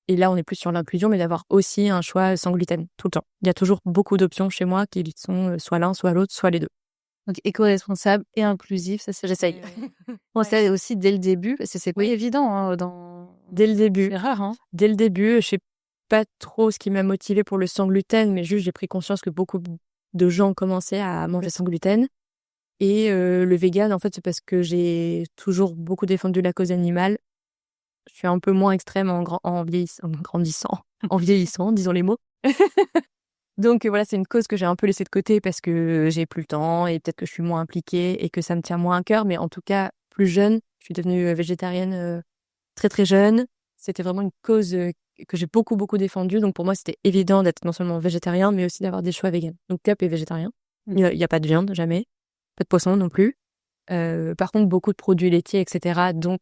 Et là, on est plus sur l'inclusion, mais d'avoir aussi un choix sans gluten, tout le temps. Il y a toujours beaucoup d'options chez moi qui sont soit l'un, soit l'autre, soit les deux. Donc, éco-responsable et inclusif, ça, j'essaye. Ça aussi dès le début, parce que c'est pas évident Dès le début. C'est rare, hein. Dès le début, je sais pas trop ce qui m'a motivée pour le sans gluten, mais juste j'ai pris conscience que beaucoup de gens commençaient à manger sans gluten. Et le vegan, en fait, c'est parce que j'ai toujours beaucoup défendu la cause animale. Je suis un peu moins extrême en vieillissant, disons les mots. Donc voilà, c'est une cause que j'ai un peu laissée de côté parce que j'ai plus le temps et peut-être que je suis moins impliquée et que ça me tient moins à cœur. Mais en tout cas, plus jeune, je suis devenue végétarienne très très jeune. C'était vraiment une cause que j'ai beaucoup beaucoup défendue. Donc pour moi, c'était évident d'être non seulement végétarien, mais aussi d'avoir des choix véganes. Donc Cap est végétarien. Il y a pas de viande, jamais. Pas de poisson non plus. Par contre, beaucoup de produits laitiers, etc. Donc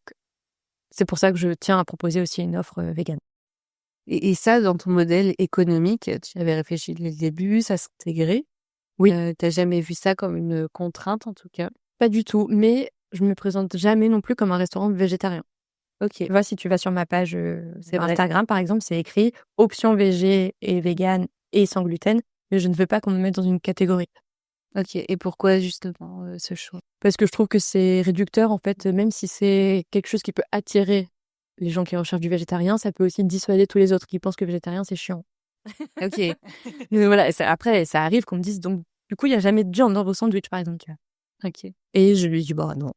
c'est pour ça que je tiens à proposer aussi une offre végane. Et ça, dans ton modèle économique, tu avais réfléchi dès le début, ça s'intégrait? Oui. T'as jamais vu ça comme une contrainte, en tout cas? Pas du tout, mais je me présente jamais non plus comme un restaurant végétarien. Ok. Tu vois, si tu vas sur ma page Instagram, par exemple, c'est écrit option végé et vegan et sans gluten, mais je ne veux pas qu'on me mette dans une catégorie. Ok. Et pourquoi justement ce choix? Parce que je trouve que c'est réducteur, en fait, même si c'est quelque chose qui peut attirer les gens qui recherchent du végétarien, ça peut aussi dissuader tous les autres qui pensent que végétarien, c'est chiant. Ok. Mais voilà, après, ça arrive qu'on me dise, donc, du coup, il n'y a jamais de viande dans vos sandwichs, par exemple, tu vois. Ok. Et je lui dis, bah non.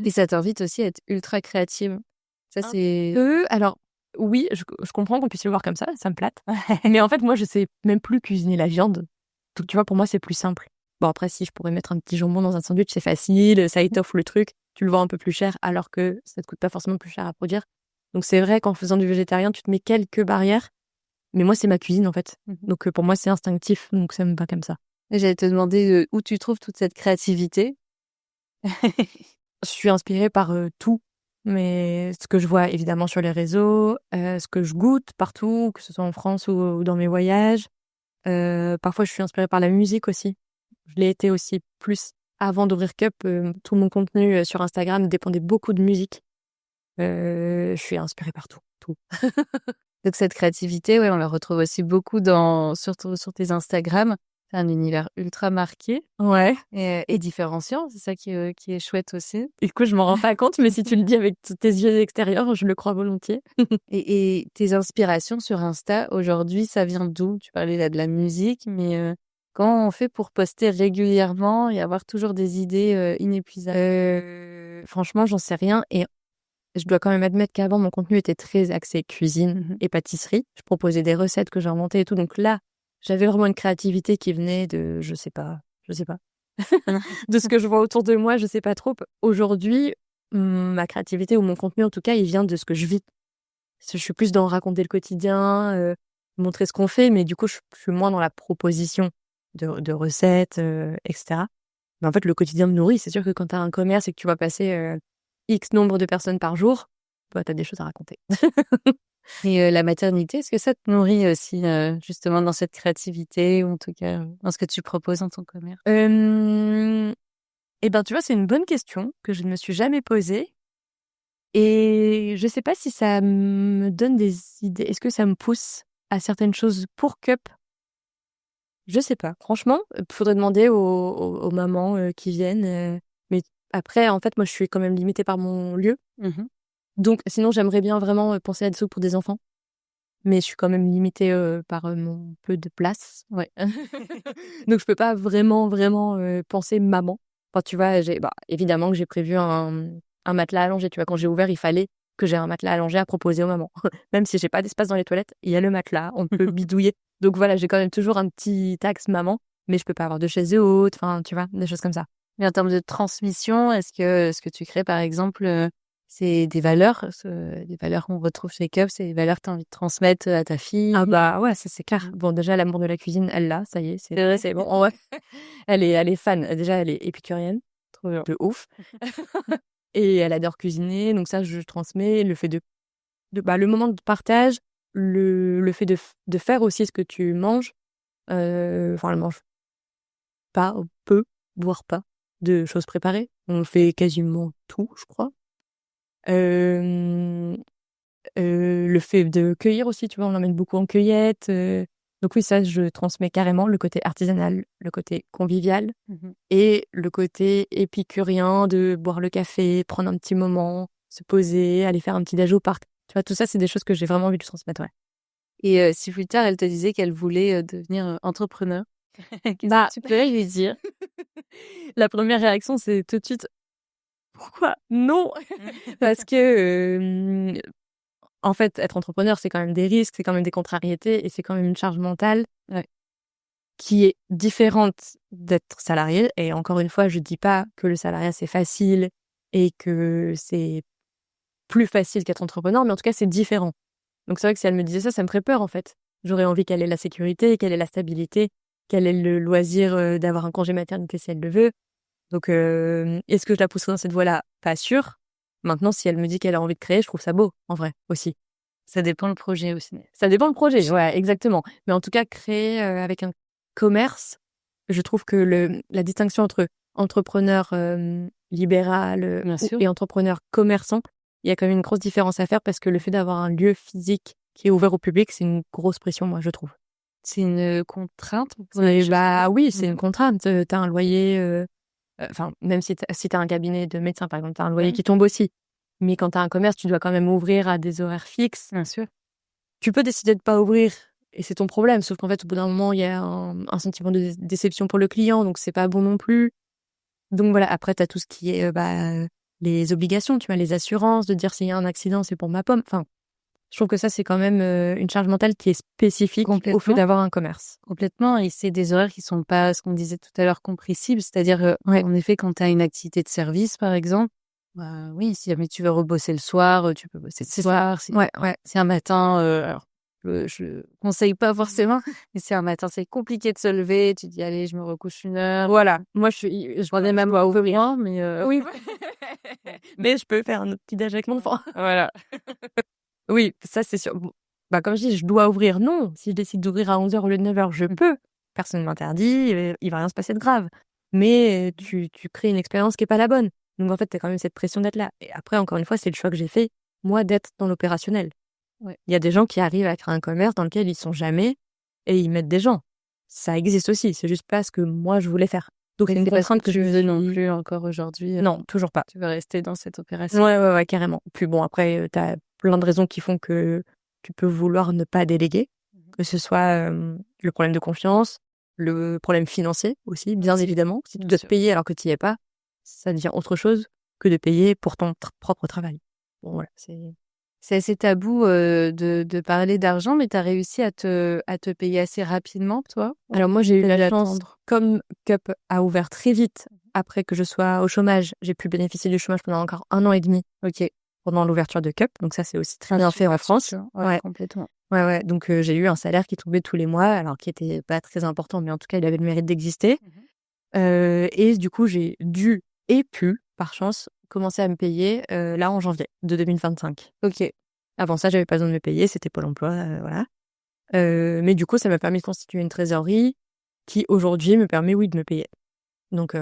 Et ça t'invite aussi à être ultra créative. Ça, c'est... Alors, oui, je comprends qu'on puisse le voir comme ça me plate. Mais en fait, moi, je sais même plus cuisiner la viande. Donc, tu vois, pour moi, c'est plus simple. Bon, après, si je pourrais mettre un petit jambon dans un sandwich, c'est facile, ça étoffe le truc. Tu le vends un peu plus cher, alors que ça te coûte pas forcément plus cher à produire. Donc, c'est vrai qu'en faisant du végétarien, tu te mets quelques barrières. Mais moi, c'est ma cuisine, en fait. Donc, pour moi, c'est instinctif. Donc, ça me va comme ça. Et j'allais te demander où tu trouves toute cette créativité. Je suis inspirée par tout. Mais ce que je vois évidemment sur les réseaux, ce que je goûte partout, que ce soit en France ou dans mes voyages. Parfois, je suis inspirée par la musique aussi. Je l'ai été aussi plus avant d'ouvrir Cup. Tout mon contenu sur Instagram dépendait beaucoup de musique. Je suis inspirée par tout. Donc cette créativité, on la retrouve aussi beaucoup surtout sur tes Instagram. C'est un univers ultra marqué Ouais. et différenciant. C'est ça qui est chouette aussi. Écoute, je m'en rends pas compte, mais si tu le dis avec tes yeux extérieurs, je le crois volontiers. Et tes inspirations sur Insta, aujourd'hui, ça vient d'où? Tu parlais là de la musique, mais comment on fait pour poster régulièrement et avoir toujours des idées inépuisables? Franchement, j'en sais rien. Et je dois quand même admettre qu'avant, mon contenu était très axé cuisine et pâtisserie. Je proposais des recettes que j'inventais et tout. Donc là, j'avais vraiment une créativité qui venait de, je sais pas, de ce que je vois autour de moi, je sais pas trop. Aujourd'hui, ma créativité ou mon contenu, en tout cas, il vient de ce que je vis. Je suis plus dans raconter le quotidien, montrer ce qu'on fait, mais du coup, je suis moins dans la proposition de recettes, etc. Mais en fait, le quotidien me nourrit. C'est sûr que quand tu as un commerce et que tu vas passer X nombre de personnes par jour, bah, tu as des choses à raconter. Et la maternité, est-ce que ça te nourrit aussi, justement dans cette créativité ou en tout cas, dans ce que tu proposes dans ton commerce? Et ben, tu vois, c'est une bonne question que je ne me suis jamais posée et je sais pas si ça me donne des idées. Est-ce que ça me pousse à certaines choses pour Cup? Je sais pas. Franchement, faudrait demander aux mamans qui viennent. Mais après, en fait, moi, je suis quand même limitée par mon lieu. Donc, sinon, j'aimerais bien vraiment penser à des trucs pour des enfants. Mais je suis quand même limitée par mon peu de place. Ouais. Donc, je peux pas vraiment penser maman. Enfin, tu vois, évidemment que j'ai prévu un matelas allongé. Tu vois, quand j'ai ouvert, il fallait que j'ai un matelas allongé à proposer aux mamans. Même si j'ai pas d'espace dans les toilettes, il y a le matelas, on peut bidouiller. Donc voilà, j'ai quand même toujours un petit axe maman, mais je peux pas avoir de chaise haute, enfin, tu vois, des choses comme ça. Mais en termes de transmission, est-ce que ce que tu crées, par exemple, c'est des valeurs qu'on retrouve chez Cup, c'est des valeurs que tu as envie de transmettre à ta fille? Ah bah ouais, ça c'est clair. Bon, déjà, l'amour de la cuisine, elle l'a, ça y est, C'est vrai? c'est bon. Ouais. Elle est fan. Déjà, elle est épicurienne, Trop bien. de ouf. Et elle adore cuisiner, donc ça, je transmets. Le fait le moment de partage, le fait de faire aussi ce que tu manges. Enfin, elle mange pas, peu, voire pas, de choses préparées. On fait quasiment tout, je crois. Le fait de cueillir aussi, tu vois, on l'emmène beaucoup en cueillette. Donc oui, ça, je transmets carrément le côté artisanal, le côté convivial et le côté épicurien de boire le café, prendre un petit moment, se poser, aller faire un petit déj au parc. Tu vois, tout ça, c'est des choses que j'ai vraiment envie de transmettre, ouais. Et si plus tard, elle te disait qu'elle voulait devenir entrepreneur, qu'est-ce que tu pourrais lui dire? La première réaction, c'est tout de suite: «Pourquoi non?» Parce que, en fait, être entrepreneur, c'est quand même des risques, c'est quand même des contrariétés et c'est quand même une charge mentale qui est différente d'être salarié. Et encore une fois, je dis pas que le salariat, c'est facile et que c'est plus facile qu'être entrepreneur, mais en tout cas, c'est différent. Donc c'est vrai que si elle me disait ça, ça me ferait peur, en fait. J'aurais envie qu'elle ait la sécurité, qu'elle ait la stabilité, qu'elle ait le loisir d'avoir un congé maternité si elle le veut. Donc, est-ce que je la pousserai dans cette voie-là? Pas sûr. Maintenant, si elle me dit qu'elle a envie de créer, je trouve ça beau, en vrai, aussi. Ça dépend le projet aussi. Ça dépend le projet, ouais, exactement. Mais en tout cas, créer avec un commerce, je trouve que la distinction entre entrepreneur libéral Bien sûr. et entrepreneur commerçant, il y a quand même une grosse différence à faire parce que le fait d'avoir un lieu physique qui est ouvert au public, c'est une grosse pression, moi, je trouve. C'est une contrainte? Bah oui, c'est une contrainte. T'as un loyer, enfin, même si t'as un cabinet de médecin, par exemple, t'as un loyer qui tombe aussi. Mais quand t'as un commerce, tu dois quand même ouvrir à des horaires fixes. Bien sûr. Tu peux décider de pas ouvrir et c'est ton problème. Sauf qu'en fait, au bout d'un moment, il y a un sentiment de déception pour le client, donc c'est pas bon non plus. Donc voilà, après, t'as tout ce qui est les obligations, tu vois, les assurances, de dire s'il y a un accident, c'est pour ma pomme. Enfin, je trouve que ça, c'est quand même une charge mentale qui est spécifique au fait d'avoir un commerce. Complètement. Et c'est des horaires qui sont pas, ce qu'on disait tout à l'heure, compressibles. C'est-à-dire, en effet, quand tu as une activité de service, par exemple, bah oui, si jamais tu veux rebosser le soir, tu peux bosser le soir. Si un matin, alors, je conseille pas forcément, mais si un matin c'est compliqué de se lever, tu dis allez, je me recouche 1 heure. Voilà. Moi, je prenais même pas ouvrir, mais oui. Mais je peux faire un autre petit déj avec mon enfant. voilà. Oui, ça, c'est sûr. Bon, bah, comme je dis, je dois ouvrir. Non, si je décide d'ouvrir à 11h au lieu de 9h, je peux. Personne ne m'interdit, il va rien se passer de grave. Mais tu crées une expérience qui est pas la bonne. Donc, en fait, tu as quand même cette pression d'être là. Et après, encore une fois, c'est le choix que j'ai fait, moi, d'être dans l'opérationnel. Ouais. Il y a des gens qui arrivent à créer un commerce dans lequel ils sont jamais et ils mettent des gens. ça existe aussi. C'est juste pas ce que moi, je voulais faire. Donc, Mais c'est une c'est pas ce contrainte que que tu je me veux non suis... plus encore aujourd'hui. Non, toujours pas. Tu veux rester dans cette opération. Ouais, carrément. Puis bon, après, t'as plein de raisons qui font que tu peux vouloir ne pas déléguer, que ce soit le problème de confiance, le problème financier aussi, bien évidemment. Si tu Bien dois te sûr. payer alors que tu n'y es pas, ça devient autre chose que de payer pour ton propre travail. Bon, voilà, C'est assez tabou de parler d'argent, mais tu as réussi à te payer assez rapidement, toi? Alors moi, j'ai eu T'as dû la chance, attendre. comme Cup a ouvert très vite après que je sois au chômage, j'ai pu bénéficier du chômage pendant encore 1 an et demi OK. pendant l'ouverture de Cup. Donc ça, c'est aussi très bien fait en Super France. structure. Ouais, Ouais. complètement. Ouais. Donc j'ai eu un salaire qui tombait tous les mois, alors qui était pas très important, mais en tout cas, il avait le mérite d'exister. Et du coup, j'ai dû et pu, par chance, commencer à me payer là en janvier de 2025. OK. Avant ça, j'avais pas besoin de me payer, c'était Pôle emploi, voilà. Mais du coup, ça m'a permis de constituer une trésorerie qui, aujourd'hui, me permet, oui, de me payer. Donc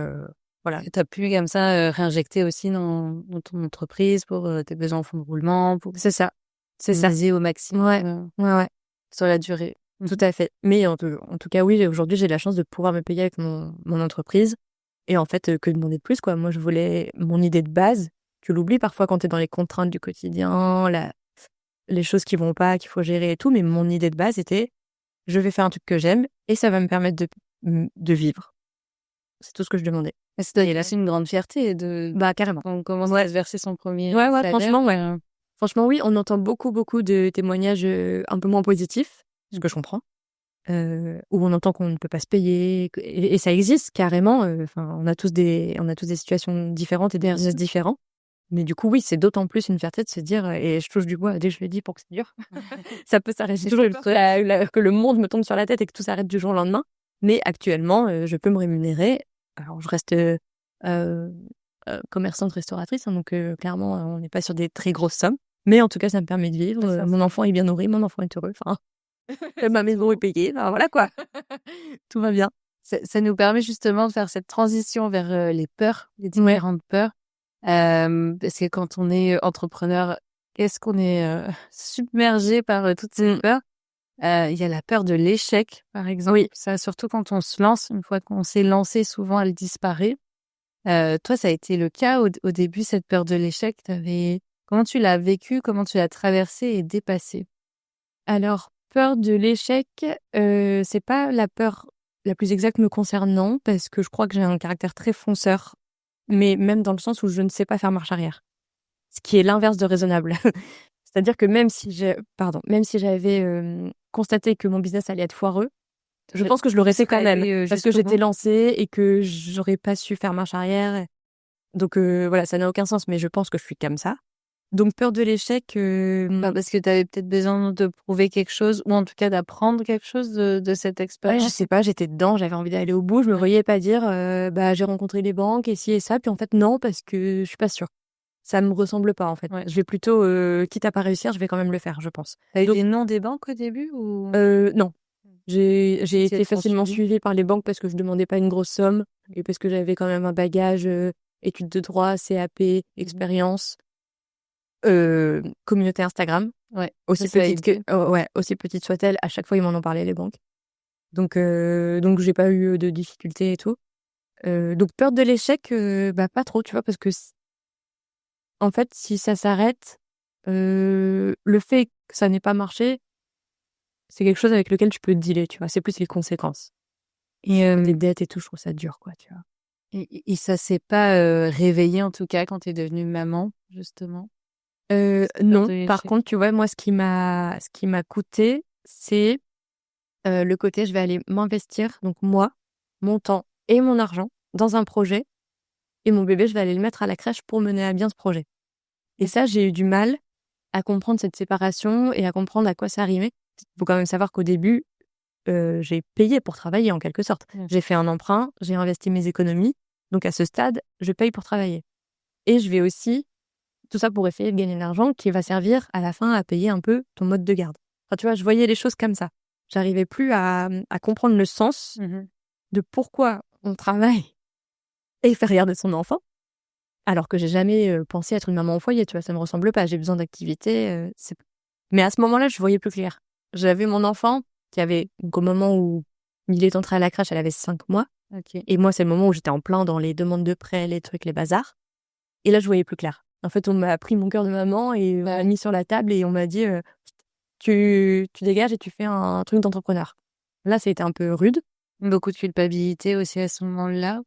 voilà. Tu as pu comme ça réinjecter aussi dans ton entreprise pour tes besoins en fonds de roulement, pour C'est ça. C'est ça. miser au maximum Ouais. sur la durée. Tout à fait. Mais en tout cas, oui, aujourd'hui, j'ai la chance de pouvoir me payer avec mon entreprise. Et en fait, que demander de plus, quoi. Moi, je voulais mon idée de base. Tu l'oublies parfois quand tu es dans les contraintes du quotidien, les choses qui vont pas, qu'il faut gérer et tout. Mais mon idée de base était, je vais faire un truc que j'aime et ça va me permettre de vivre. C'est tout ce que je demandais. Et ça doit Et être là, aussi une grande fierté de bah, carrément. quand on commence Ouais. à se verser son premier Ouais, salaire. franchement, ouais. Franchement, oui, on entend beaucoup de témoignages un peu moins positifs, ce que je comprends. Où on entend qu'on ne peut pas se payer, et ça existe carrément. Enfin, on a tous des situations différentes et des business différents. Mais du coup, oui, c'est d'autant plus une fierté de se dire, et je touche du bois dès que je le dis pour que c'est dur, ça peut s'arrêter. J'ai toujours peur que le monde me tombe sur la tête et que tout s'arrête du jour au lendemain. Mais actuellement, je peux me rémunérer. Alors, je reste commerçante restauratrice, hein, donc clairement, on n'est pas sur des très grosses sommes. Mais en tout cas, ça me permet de vivre. Mon enfant est bien nourri, mon enfant est heureux. Enfin, ma maison est payée. Enfin, voilà quoi. Tout va bien. Ça nous permet justement de faire cette transition vers les peurs, les différentes peurs. Parce que quand on est entrepreneur, est-ce qu'on est submergé par toutes ces peurs? Il y a la peur de l'échec, par exemple. Oui. Ça, surtout quand on se lance. Une fois qu'on s'est lancé, souvent, elle disparaît. Toi, ça a été le cas au début, cette peur de l'échec. Comment tu l'as vécu? Comment tu l'as traversée et dépassée? Alors, peur de l'échec, c'est pas la peur la plus exacte me concernant, parce que je crois que j'ai un caractère très fonceur, mais même dans le sens où je ne sais pas faire marche arrière. Ce qui est l'inverse de raisonnable. C'est-à-dire que même si j'avais constaté que mon business allait être foireux, je pense que je l'aurais fait quand même, parce que j'étais lancée et que j'aurais pas su faire marche arrière. Donc voilà, ça n'a aucun sens, mais je pense que je suis comme ça. Donc peur de l'échec, Parce que tu avais peut-être besoin de prouver quelque chose ou en tout cas d'apprendre quelque chose de cette ouais, expérience? je sais pas, j'étais dedans, j'avais envie d'aller au bout, je me voyais pas dire j'ai rencontré les banques et ci et ça, puis en fait non, parce que je suis pas sûre. Ça me ressemble pas en fait. Ouais. Je vais plutôt quitte à pas réussir, je vais quand même le faire, je pense. Tu as eu Donc des noms des banques au début ou? non, j'ai été Essayer de facilement suivi. suivie par les banques parce que je demandais pas une grosse somme et parce que j'avais quand même un bagage études de droit, CAP, expérience, communauté Instagram. Ouais. Aussi Ça a petite aidé. aussi petite soit-elle, à chaque fois ils m'en ont parlé les banques. Donc j'ai pas eu de difficultés et tout. Donc peur de l'échec, pas trop, tu vois, parce que en fait, si ça s'arrête, le fait que ça n'ait pas marché, c'est quelque chose avec lequel tu peux dealer, tu vois. C'est plus les conséquences. Et les dettes et tout, je trouve ça dur, quoi, tu vois. Et ça s'est pas réveillé en tout cas quand tu es devenue maman, justement? Non, de par l'échec. contre, tu vois, moi, ce qui m'a coûté, c'est le côté, je vais aller m'investir, donc moi, mon temps et mon argent dans un projet, et mon bébé, je vais aller le mettre à la crèche pour mener à bien ce projet. Et ça, j'ai eu du mal à comprendre cette séparation et à comprendre à quoi ça rimait. Il faut quand même savoir qu'au début, j'ai payé pour travailler en quelque sorte. J'ai fait un emprunt, j'ai investi mes économies, donc à ce stade, je paye pour travailler. Et je vais aussi, tout ça pour essayer de gagner de l'argent qui va servir à la fin à payer un peu ton mode de garde. Enfin, tu vois, je voyais les choses comme ça. J'arrivais plus à comprendre le sens de pourquoi on travaille et faire regarder son enfant, alors que j'ai jamais pensé être une maman au foyer, tu vois, ça me ressemble pas. J'ai besoin d'activité. Mais à ce moment-là, je voyais plus clair. J'avais mon enfant qui avait, donc au moment où Il est entré à la crèche, elle avait 5 mois. Ok. Et moi, c'est le moment où j'étais en plein dans les demandes de prêt, les trucs, les bazars. Et là, je voyais plus clair. En fait, on m'a pris mon cœur de maman et on m'a mis sur la table et on m'a dit tu dégages et tu fais un truc d'entrepreneur. Là, c'était un peu rude. Beaucoup de culpabilité aussi à ce moment-là.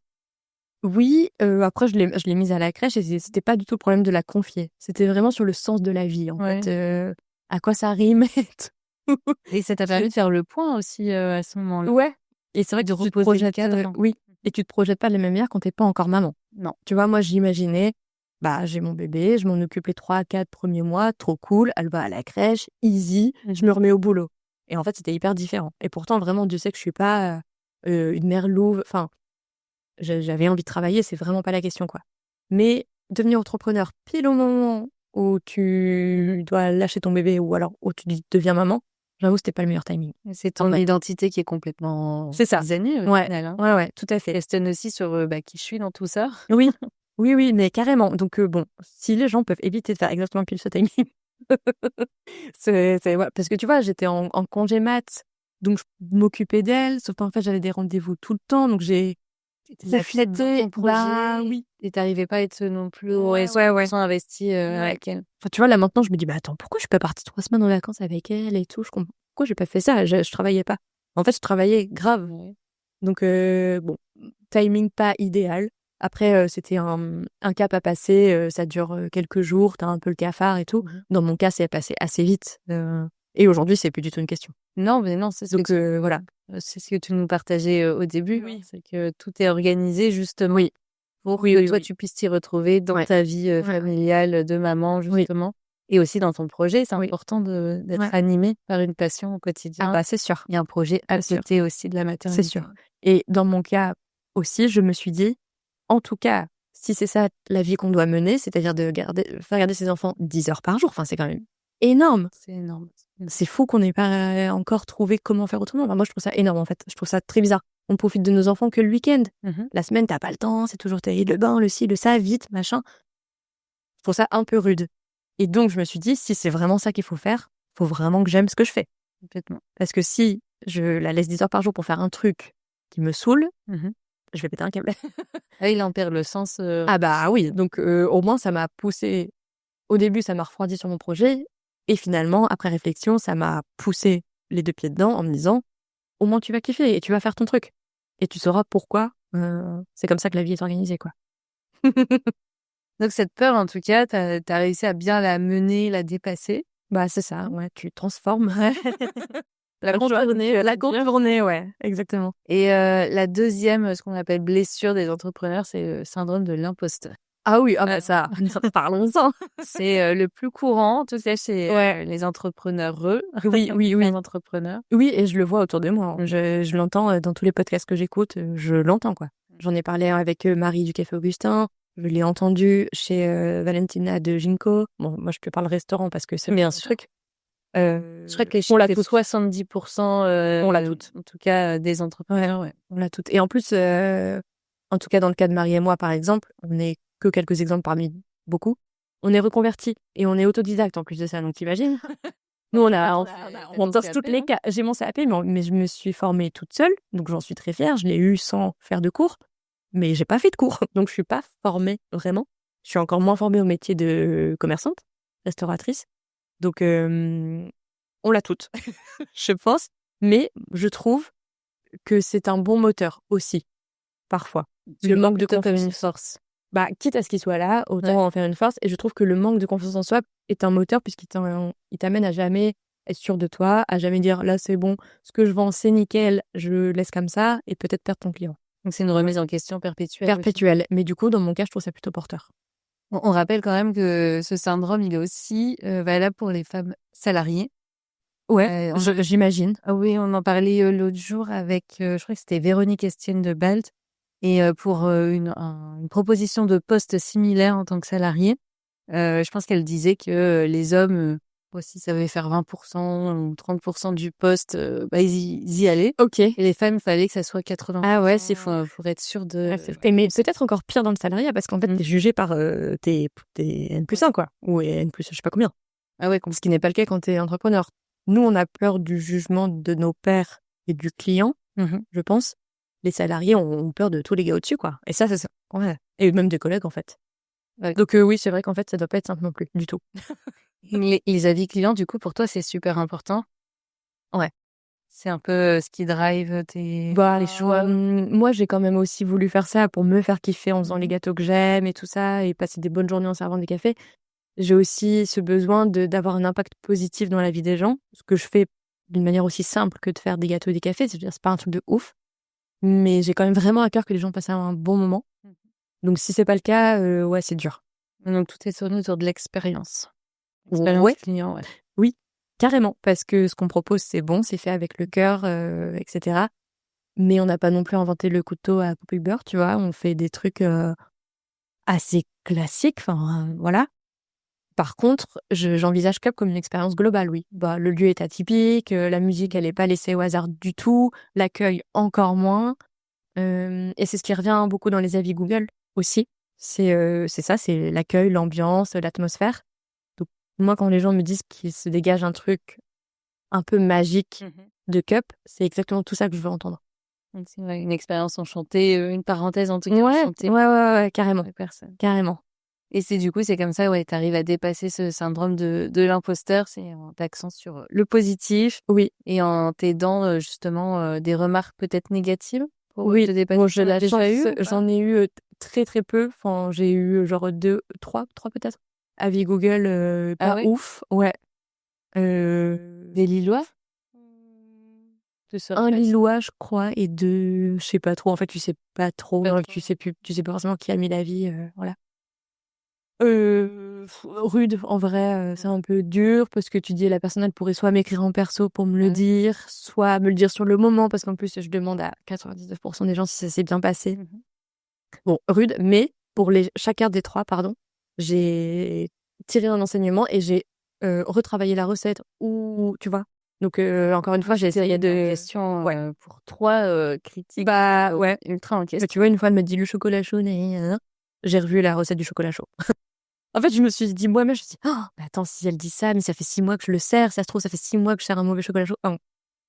Oui, après, je l'ai mise à la crèche et c'était pas du tout le problème de la confier. C'était vraiment sur le sens de la vie, en fait. À quoi ça rime et tout. Et ça t'a permis de faire le point aussi à ce moment-là. Ouais. Et c'est vrai que De tu te reposer le projettes, cadre. oui. Et tu te projettes pas de la même manière quand t'es pas encore maman. Non. Tu vois, moi, j'imaginais, j'ai mon bébé, je m'en occupe les 3-4 premiers mois, trop cool, elle va à la crèche, easy, je me remets au boulot. Et en fait, c'était hyper différent. Et pourtant, vraiment, Dieu sait que je suis pas une mère louve. Enfin, j'avais envie de travailler, c'est vraiment pas la question, quoi. Mais devenir entrepreneur pile au moment où tu dois lâcher ton bébé ou alors où tu deviens maman, j'avoue, c'était pas le meilleur timing. C'est ton identité qui est complètement designé au final. Hein. Ouais, tout à fait. Questionne aussi sur qui je suis dans tout ça. Oui, oui, mais carrément. Donc bon, si les gens peuvent éviter de faire exactement pile ce timing, parce que tu vois, j'étais en congé mat, donc je m'occupais d'elle, sauf qu'en fait, j'avais des rendez-vous tout le temps, donc j'ai profité de ton projet. Oui. Et t'arrivais pas à être non plus investi avec elle. Enfin, tu vois, là maintenant, je me dis, attends, pourquoi je suis pas partie 3 semaines en vacances avec elle et tout, pourquoi j'ai pas fait ça, je travaillais pas. En fait, je travaillais grave. Ouais. Donc bon, timing pas idéal. Après, c'était un cap à passer, ça dure quelques jours, t'as un peu le cafard et tout. Dans mon cas, c'est passé assez vite. Et aujourd'hui, c'est plus du tout une question. Non, mais non, c'est ce que voilà. C'est ce que tu nous partageais au début. Oui. C'est que tout est organisé justement pour que toi, tu puisses t'y retrouver dans ta vie familiale de maman, justement. Et aussi dans ton projet. C'est important d'être animé par une passion au quotidien. Ah c'est sûr. Il y a un projet à côté aussi de la maternité. C'est sûr. Et dans mon cas aussi, je me suis dit, en tout cas, si c'est ça la vie qu'on doit mener, c'est-à-dire faire garder ses enfants 10 heures par jour, enfin, c'est quand même énorme. C'est énorme. C'est fou qu'on n'ait pas encore trouvé comment faire autrement. Enfin, moi, je trouve ça énorme, en fait. Je trouve ça très bizarre. On profite de nos enfants que le week-end. La semaine, t'as pas le temps, c'est toujours le bain, le ci, le ça, vite, machin. Je trouve ça un peu rude. Et donc, je me suis dit, si c'est vraiment ça qu'il faut faire, faut vraiment que j'aime ce que je fais. Complètement. Parce que si je la laisse 10 heures par jour pour faire un truc qui me saoule, je vais péter un câble. Il en perd le sens. Ah bah oui, donc au moins ça m'a poussé. Au début, ça m'a refroidi sur mon projet. Et finalement, après réflexion, ça m'a poussé les 2 pieds dedans en me disant, au moins tu vas kiffer et tu vas faire ton truc. Et tu sauras pourquoi. C'est comme ça que la vie est organisée, quoi. Donc cette peur, en tout cas, t'as réussi à bien la mener, la dépasser. Bah c'est ça, ouais, tu transformes. La contourner, ouais, exactement. Et la deuxième, ce qu'on appelle blessure des entrepreneurs, c'est le syndrome de l'imposteur. Ah oui, ça, parlons-en. C'est le plus courant, en tout cas chez les entrepreneurs. Oui. Les entrepreneurs. Oui, et je le vois autour de moi. Je l'entends dans tous les podcasts que j'écoute, je l'entends, quoi. J'en ai parlé avec Marie du Café Augustin. Je l'ai entendu chez Valentina de Ginko. Bon, moi, je te parle restaurant parce que c'est bien ce truc. Je crois que les chiffres, c'est 70%. On l'a toutes. En tout cas, des entrepreneurs, on l'a toutes. Et en plus, en tout cas, dans le cas de Marie et moi, par exemple, on n'est que quelques exemples parmi beaucoup. On est reconvertis et on est autodidacte en plus de ça. Donc, t'imagines? Nous, on danse toutes les cas. J'ai mon CAP, mais je me suis formée toute seule. Donc, j'en suis très fière. Je l'ai eu sans faire de cours. Mais j'ai pas fait de cours. Donc, je suis pas formée vraiment. Je suis encore moins formée au métier de commerçante, restauratrice. Donc, on l'a toutes, je pense. Mais je trouve que c'est un bon moteur aussi, parfois. Le manque de confiance comme une force. Quitte à ce qu'il soit là, autant en faire une force. Et je trouve que le manque de confiance en soi est un moteur puisqu'il t'amène à jamais être sûr de toi, à jamais dire là c'est bon, ce que je vends c'est nickel, je laisse comme ça et peut-être perdre ton client. Donc c'est une remise en question perpétuelle. Perpétuelle. Mais du coup, dans mon cas, je trouve ça plutôt porteur. On rappelle quand même que ce syndrome, il est aussi valable pour les femmes salariées. Ouais, j'imagine. Oui, on en parlait l'autre jour avec, je crois que c'était Véronique Estienne de Balt. Et pour une proposition de poste similaire en tant que salarié, je pense qu'elle disait que les hommes, s'ils savaient faire 20% ou 30% du poste, ils y allaient. Ok. Et les femmes, il fallait que ça soit 80%. Ah ouais, c'est fou. Pour être sûr de... mais peut-être encore pire dans le salariat parce qu'en fait, t'es jugé par tes N+1, quoi. Ou N+, je sais pas combien. Ah ouais, ce qui n'est pas le cas quand t'es entrepreneur. Nous, on a peur du jugement de nos pairs et du client. je pense. Les salariés ont peur de tous les gars au-dessus, quoi. Et ça, c'est ça. Ouais. Et même des collègues, en fait. Ouais. Donc oui, c'est vrai qu'en fait, ça doit pas être simple non plus, du tout. Les avis clients, du coup, pour toi, c'est super important. Ouais. C'est un peu ce qui drive tes Bah, choix. moi, j'ai quand même aussi voulu faire ça pour me faire kiffer en faisant les gâteaux que j'aime et tout ça, et passer des bonnes journées en servant des cafés. J'ai aussi ce besoin d'avoir un impact positif dans la vie des gens, ce que je fais d'une manière aussi simple que de faire des gâteaux et des cafés. C'est-à-dire, c'est pas un truc de ouf, mais j'ai quand même vraiment à cœur que les gens passent un bon moment. Donc si c'est pas le cas, ouais, c'est dur. Donc tout est tourné autour de l'expérience. Ouais. Client, ouais. Oui, carrément, parce que ce qu'on propose, c'est bon, c'est fait avec le cœur, etc. Mais on n'a pas non plus inventé le couteau à couper le beurre, tu vois? On fait des trucs, assez classiques, enfin, voilà. Par contre, j'envisage Cup comme une expérience globale, oui. Bah, le lieu est atypique, la musique, elle est pas laissée au hasard du tout, l'accueil encore moins. Et c'est ce qui revient beaucoup dans les avis Google aussi. C'est ça, c'est l'accueil, l'ambiance, l'atmosphère. Donc moi, quand les gens me disent qu'il se dégage un truc un peu magique de Cup, c'est exactement tout ça que je veux entendre. Donc c'est vrai, une expérience enchantée, une parenthèse en tout cas Ouais, enchantée ouais, carrément, pour les personnes. carrément. Et c'est du coup, c'est comme ça, ouais, tu arrives à dépasser ce syndrome de l'imposteur, c'est en t'axant sur le positif Oui, et en t'aidant justement des remarques peut-être négatives pour oui. te dépasser. Bon, j'ai la Déjà chance, eu ou pas j'en ai eu très très peu. Enfin, j'ai eu genre 2, 3 peut-être. Avis Google, Ah pas ouais? ouf. Ouais. Des Lillois? Tu saurais Un pas si- Lillois, je crois, et 2, je sais pas trop. En fait, tu sais pas trop. Pas Donc, trop. tu sais pas forcément qui a mis l'avis, voilà. Rude, en vrai, c'est un peu dur parce que tu dis la personne, elle pourrait soit m'écrire en perso pour me le Ah ouais. dire, soit me le dire sur le moment parce qu'en plus, je demande à 99% des gens si ça s'est bien passé. Bon, rude, mais pour chacun des 3, pardon, j'ai tiré un enseignement et j'ai retravaillé la recette ou tu vois. Donc encore une fois, j'ai essayé Une de question ouais. pour 3 critiques Bah ouais. ultra en Tu question. vois, une fois, elle m'a dit le chocolat chaud, j'ai revu la recette du chocolat chaud. En fait, je me suis dit moi-même, je me suis dit: «Oh, mais attends, si elle dit ça, mais ça fait 6 mois que je le sers, ça se trouve, ça fait 6 mois que je sers un mauvais chocolat chaud». Ah, oui,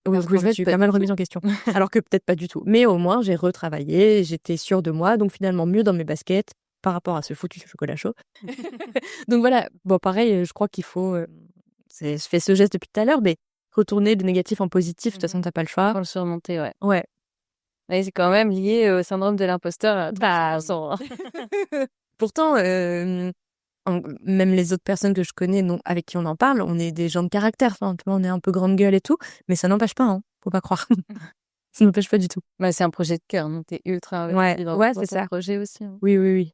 Alors donc je qu'en me fait, suis pas pas mal du remise tout. en question. Alors que peut-être pas du tout. Mais au moins, j'ai retravaillé, j'étais sûre de moi, donc finalement mieux dans mes baskets par rapport à ce foutu chocolat chaud. Donc voilà, bon pareil, je crois qu'il faut, je fais ce geste depuis tout à l'heure, mais retourner de négatif en positif, de toute façon, tu pas le choix. Pour le surmonter, ouais. Ouais. Ouais, c'est quand même lié au syndrome de l'imposteur à Bah, 300%, hein. Pourtant, même les autres personnes que je connais, avec qui on en parle, on est des gens de caractère. Enfin, tu vois, on est un peu grande gueule et tout, mais ça n'empêche pas, hein, faut pas croire. Ça n'empêche pas du tout. Bah, c'est un projet de cœur, donc tu es ultra Ouais, investie ouais, dans c'est ton ça. projet aussi, hein. Oui, oui, oui.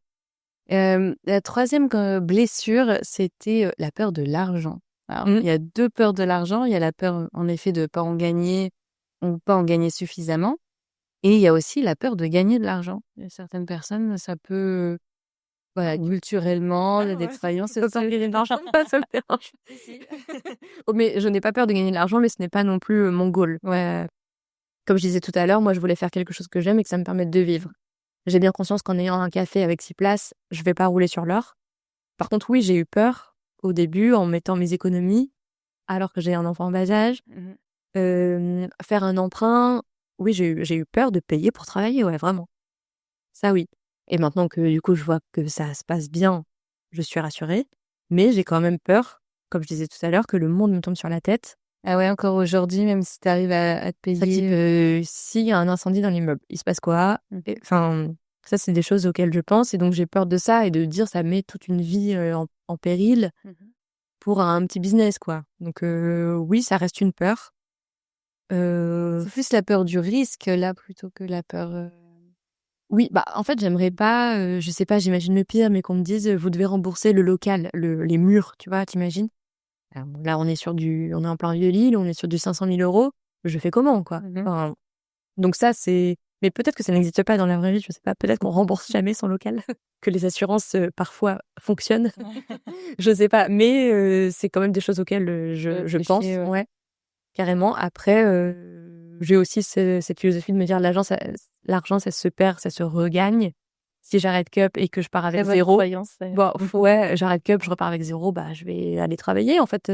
La 3e blessure, c'était, la peur de l'argent. Alors, Mmh. il y a 2 peurs de l'argent. Il y a la peur, en effet, de pas en gagner ou pas en gagner suffisamment et il y a aussi la peur de gagner de l'argent. Il y a certaines personnes, ça peut, voilà, culturellement, il y a des croyances Autant aussi. gagner de l'argent, ça me dérange. Oh, mais je n'ai pas peur de gagner de l'argent, mais ce n'est pas non plus, mon goal. Ouais. Comme je disais tout à l'heure, moi, je voulais faire quelque chose que j'aime et que ça me permette de vivre. J'ai bien conscience qu'en ayant un café avec 6 places, je vais pas rouler sur l'or. Par contre, oui, j'ai eu peur au début en mettant mes économies, alors que j'ai un enfant en bas âge. Faire un emprunt, oui, j'ai eu peur de payer pour travailler, ouais, vraiment. Ça, oui. Et maintenant que, du coup, je vois que ça se passe bien, je suis rassurée. Mais j'ai quand même peur, comme je disais tout à l'heure, que le monde me tombe sur la tête. Ah ouais, encore aujourd'hui, même si tu arrives à te Ça type, payer, s'il y a un incendie dans l'immeuble, il se passe quoi? Mmh. Enfin, ça, c'est des choses auxquelles je pense et donc j'ai peur de ça et de dire ça met toute une vie, en péril pour un petit business, quoi. Donc oui, ça reste une peur. C'est plus la peur du risque, là, plutôt que la peur. Oui, bah, en fait, j'aimerais pas, je sais pas, j'imagine le pire, mais qu'on me dise: «Vous devez rembourser le local», les murs, tu vois? Tu imagines? Là, on est en plein milieu de l'île, on est sur du 500 000 €. Je fais comment, quoi? Enfin, donc ça, mais peut-être que ça n'existe pas dans la vraie vie, je sais pas. Peut-être qu'on rembourse jamais son local, que les assurances, parfois fonctionnent. Je sais pas, mais c'est quand même des choses auxquelles, je pense. Réfléchir, ouais. Ouais, carrément. Après, j'ai aussi cette philosophie de me dire l'argent, ça se perd, ça se regagne. Si j'arrête Cup et que je pars avec Très bonne 0, croyance, d'ailleurs. bah, ouais, j'arrête Cup, je repars avec 0, bah, je vais aller travailler, en fait,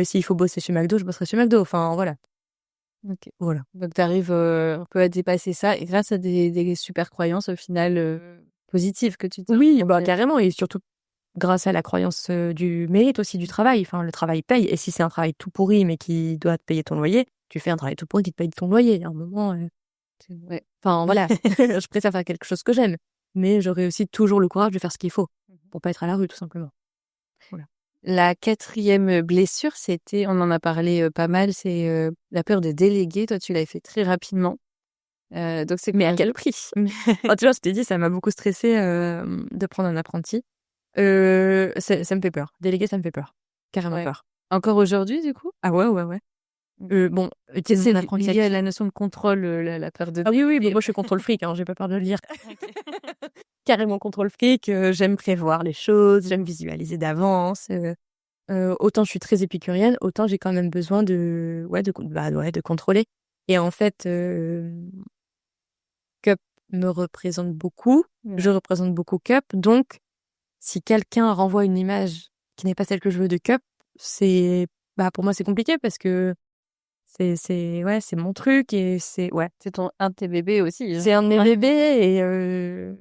s'il faut bosser chez McDo, je bosserai chez McDo. Enfin, voilà. OK. Voilà. Donc tu arrives, un peu à dépasser ça et grâce à des super croyances au final, positives que tu te Oui, transmets. carrément et surtout grâce à la croyance, du mérite aussi du travail. Enfin, le travail paye et si c'est un travail tout pourri mais qui doit te payer ton loyer, tu fais un travail tout pourri qui te paye ton loyer. À un moment, Ouais. enfin voilà, je préfère faire quelque chose que j'aime, mais j'aurai aussi toujours le courage de faire ce qu'il faut pour pas être à la rue tout simplement. La 4e blessure, c'était on en a parlé, pas mal, c'est, la peur de déléguer. Toi, tu l'avais fait très rapidement. Donc c'est Mais à courageux. quel prix? Tu vois, je t'ai dit, ça m'a beaucoup stressée, de prendre un apprenti. Ça me fait peur. Déléguer, ça me fait peur. Carrément Ouais. peur. Encore aujourd'hui, du coup? Ah ouais, ouais, ouais. Bon, C'est mon apprenti lié à la notion de contrôle, la peur de ah oui, oui, déléguer. moi je suis contrôle fric, hein, j'ai pas peur de le dire. OK. Carrément contrôle fric, j'aime prévoir les choses, j'aime visualiser d'avance, autant je suis très épicurienne, autant j'ai quand même besoin de contrôler et en fait, Cup me représente beaucoup, je Ouais. représente beaucoup Cup, donc si quelqu'un renvoie une image qui n'est pas celle que je veux de Cup, c'est pour moi c'est compliqué parce que c'est mon truc et c'est C'est un de tes bébés aussi, hein? c'est un de mes Ouais. bébés et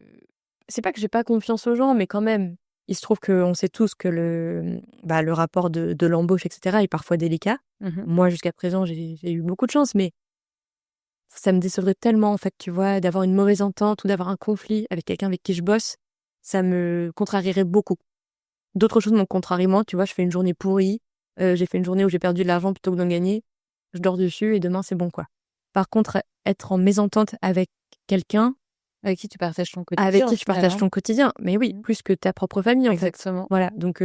c'est pas que j'ai pas confiance aux gens, mais quand même, il se trouve qu'on sait tous que le rapport de l'embauche et cetera est parfois délicat. Mmh. Moi, jusqu'à présent, j'ai eu beaucoup de chance, mais ça me décevrait tellement, en fait, tu vois, d'avoir une mauvaise entente ou d'avoir un conflit avec quelqu'un avec qui je bosse, ça me contrarierait beaucoup. D'autres choses me contrarient moins, tu vois, je fais une journée pourrie, j'ai fait une journée où j'ai perdu de l'argent plutôt que d'en gagner, je dors dessus et demain c'est bon, quoi. Par contre, être en mésentente avec quelqu'un Avec qui tu partages ton avec quotidien, qui au tu final, partages hein? ton quotidien, mais oui, Mmh. plus que ta propre famille, en fait. Exactement. Voilà, donc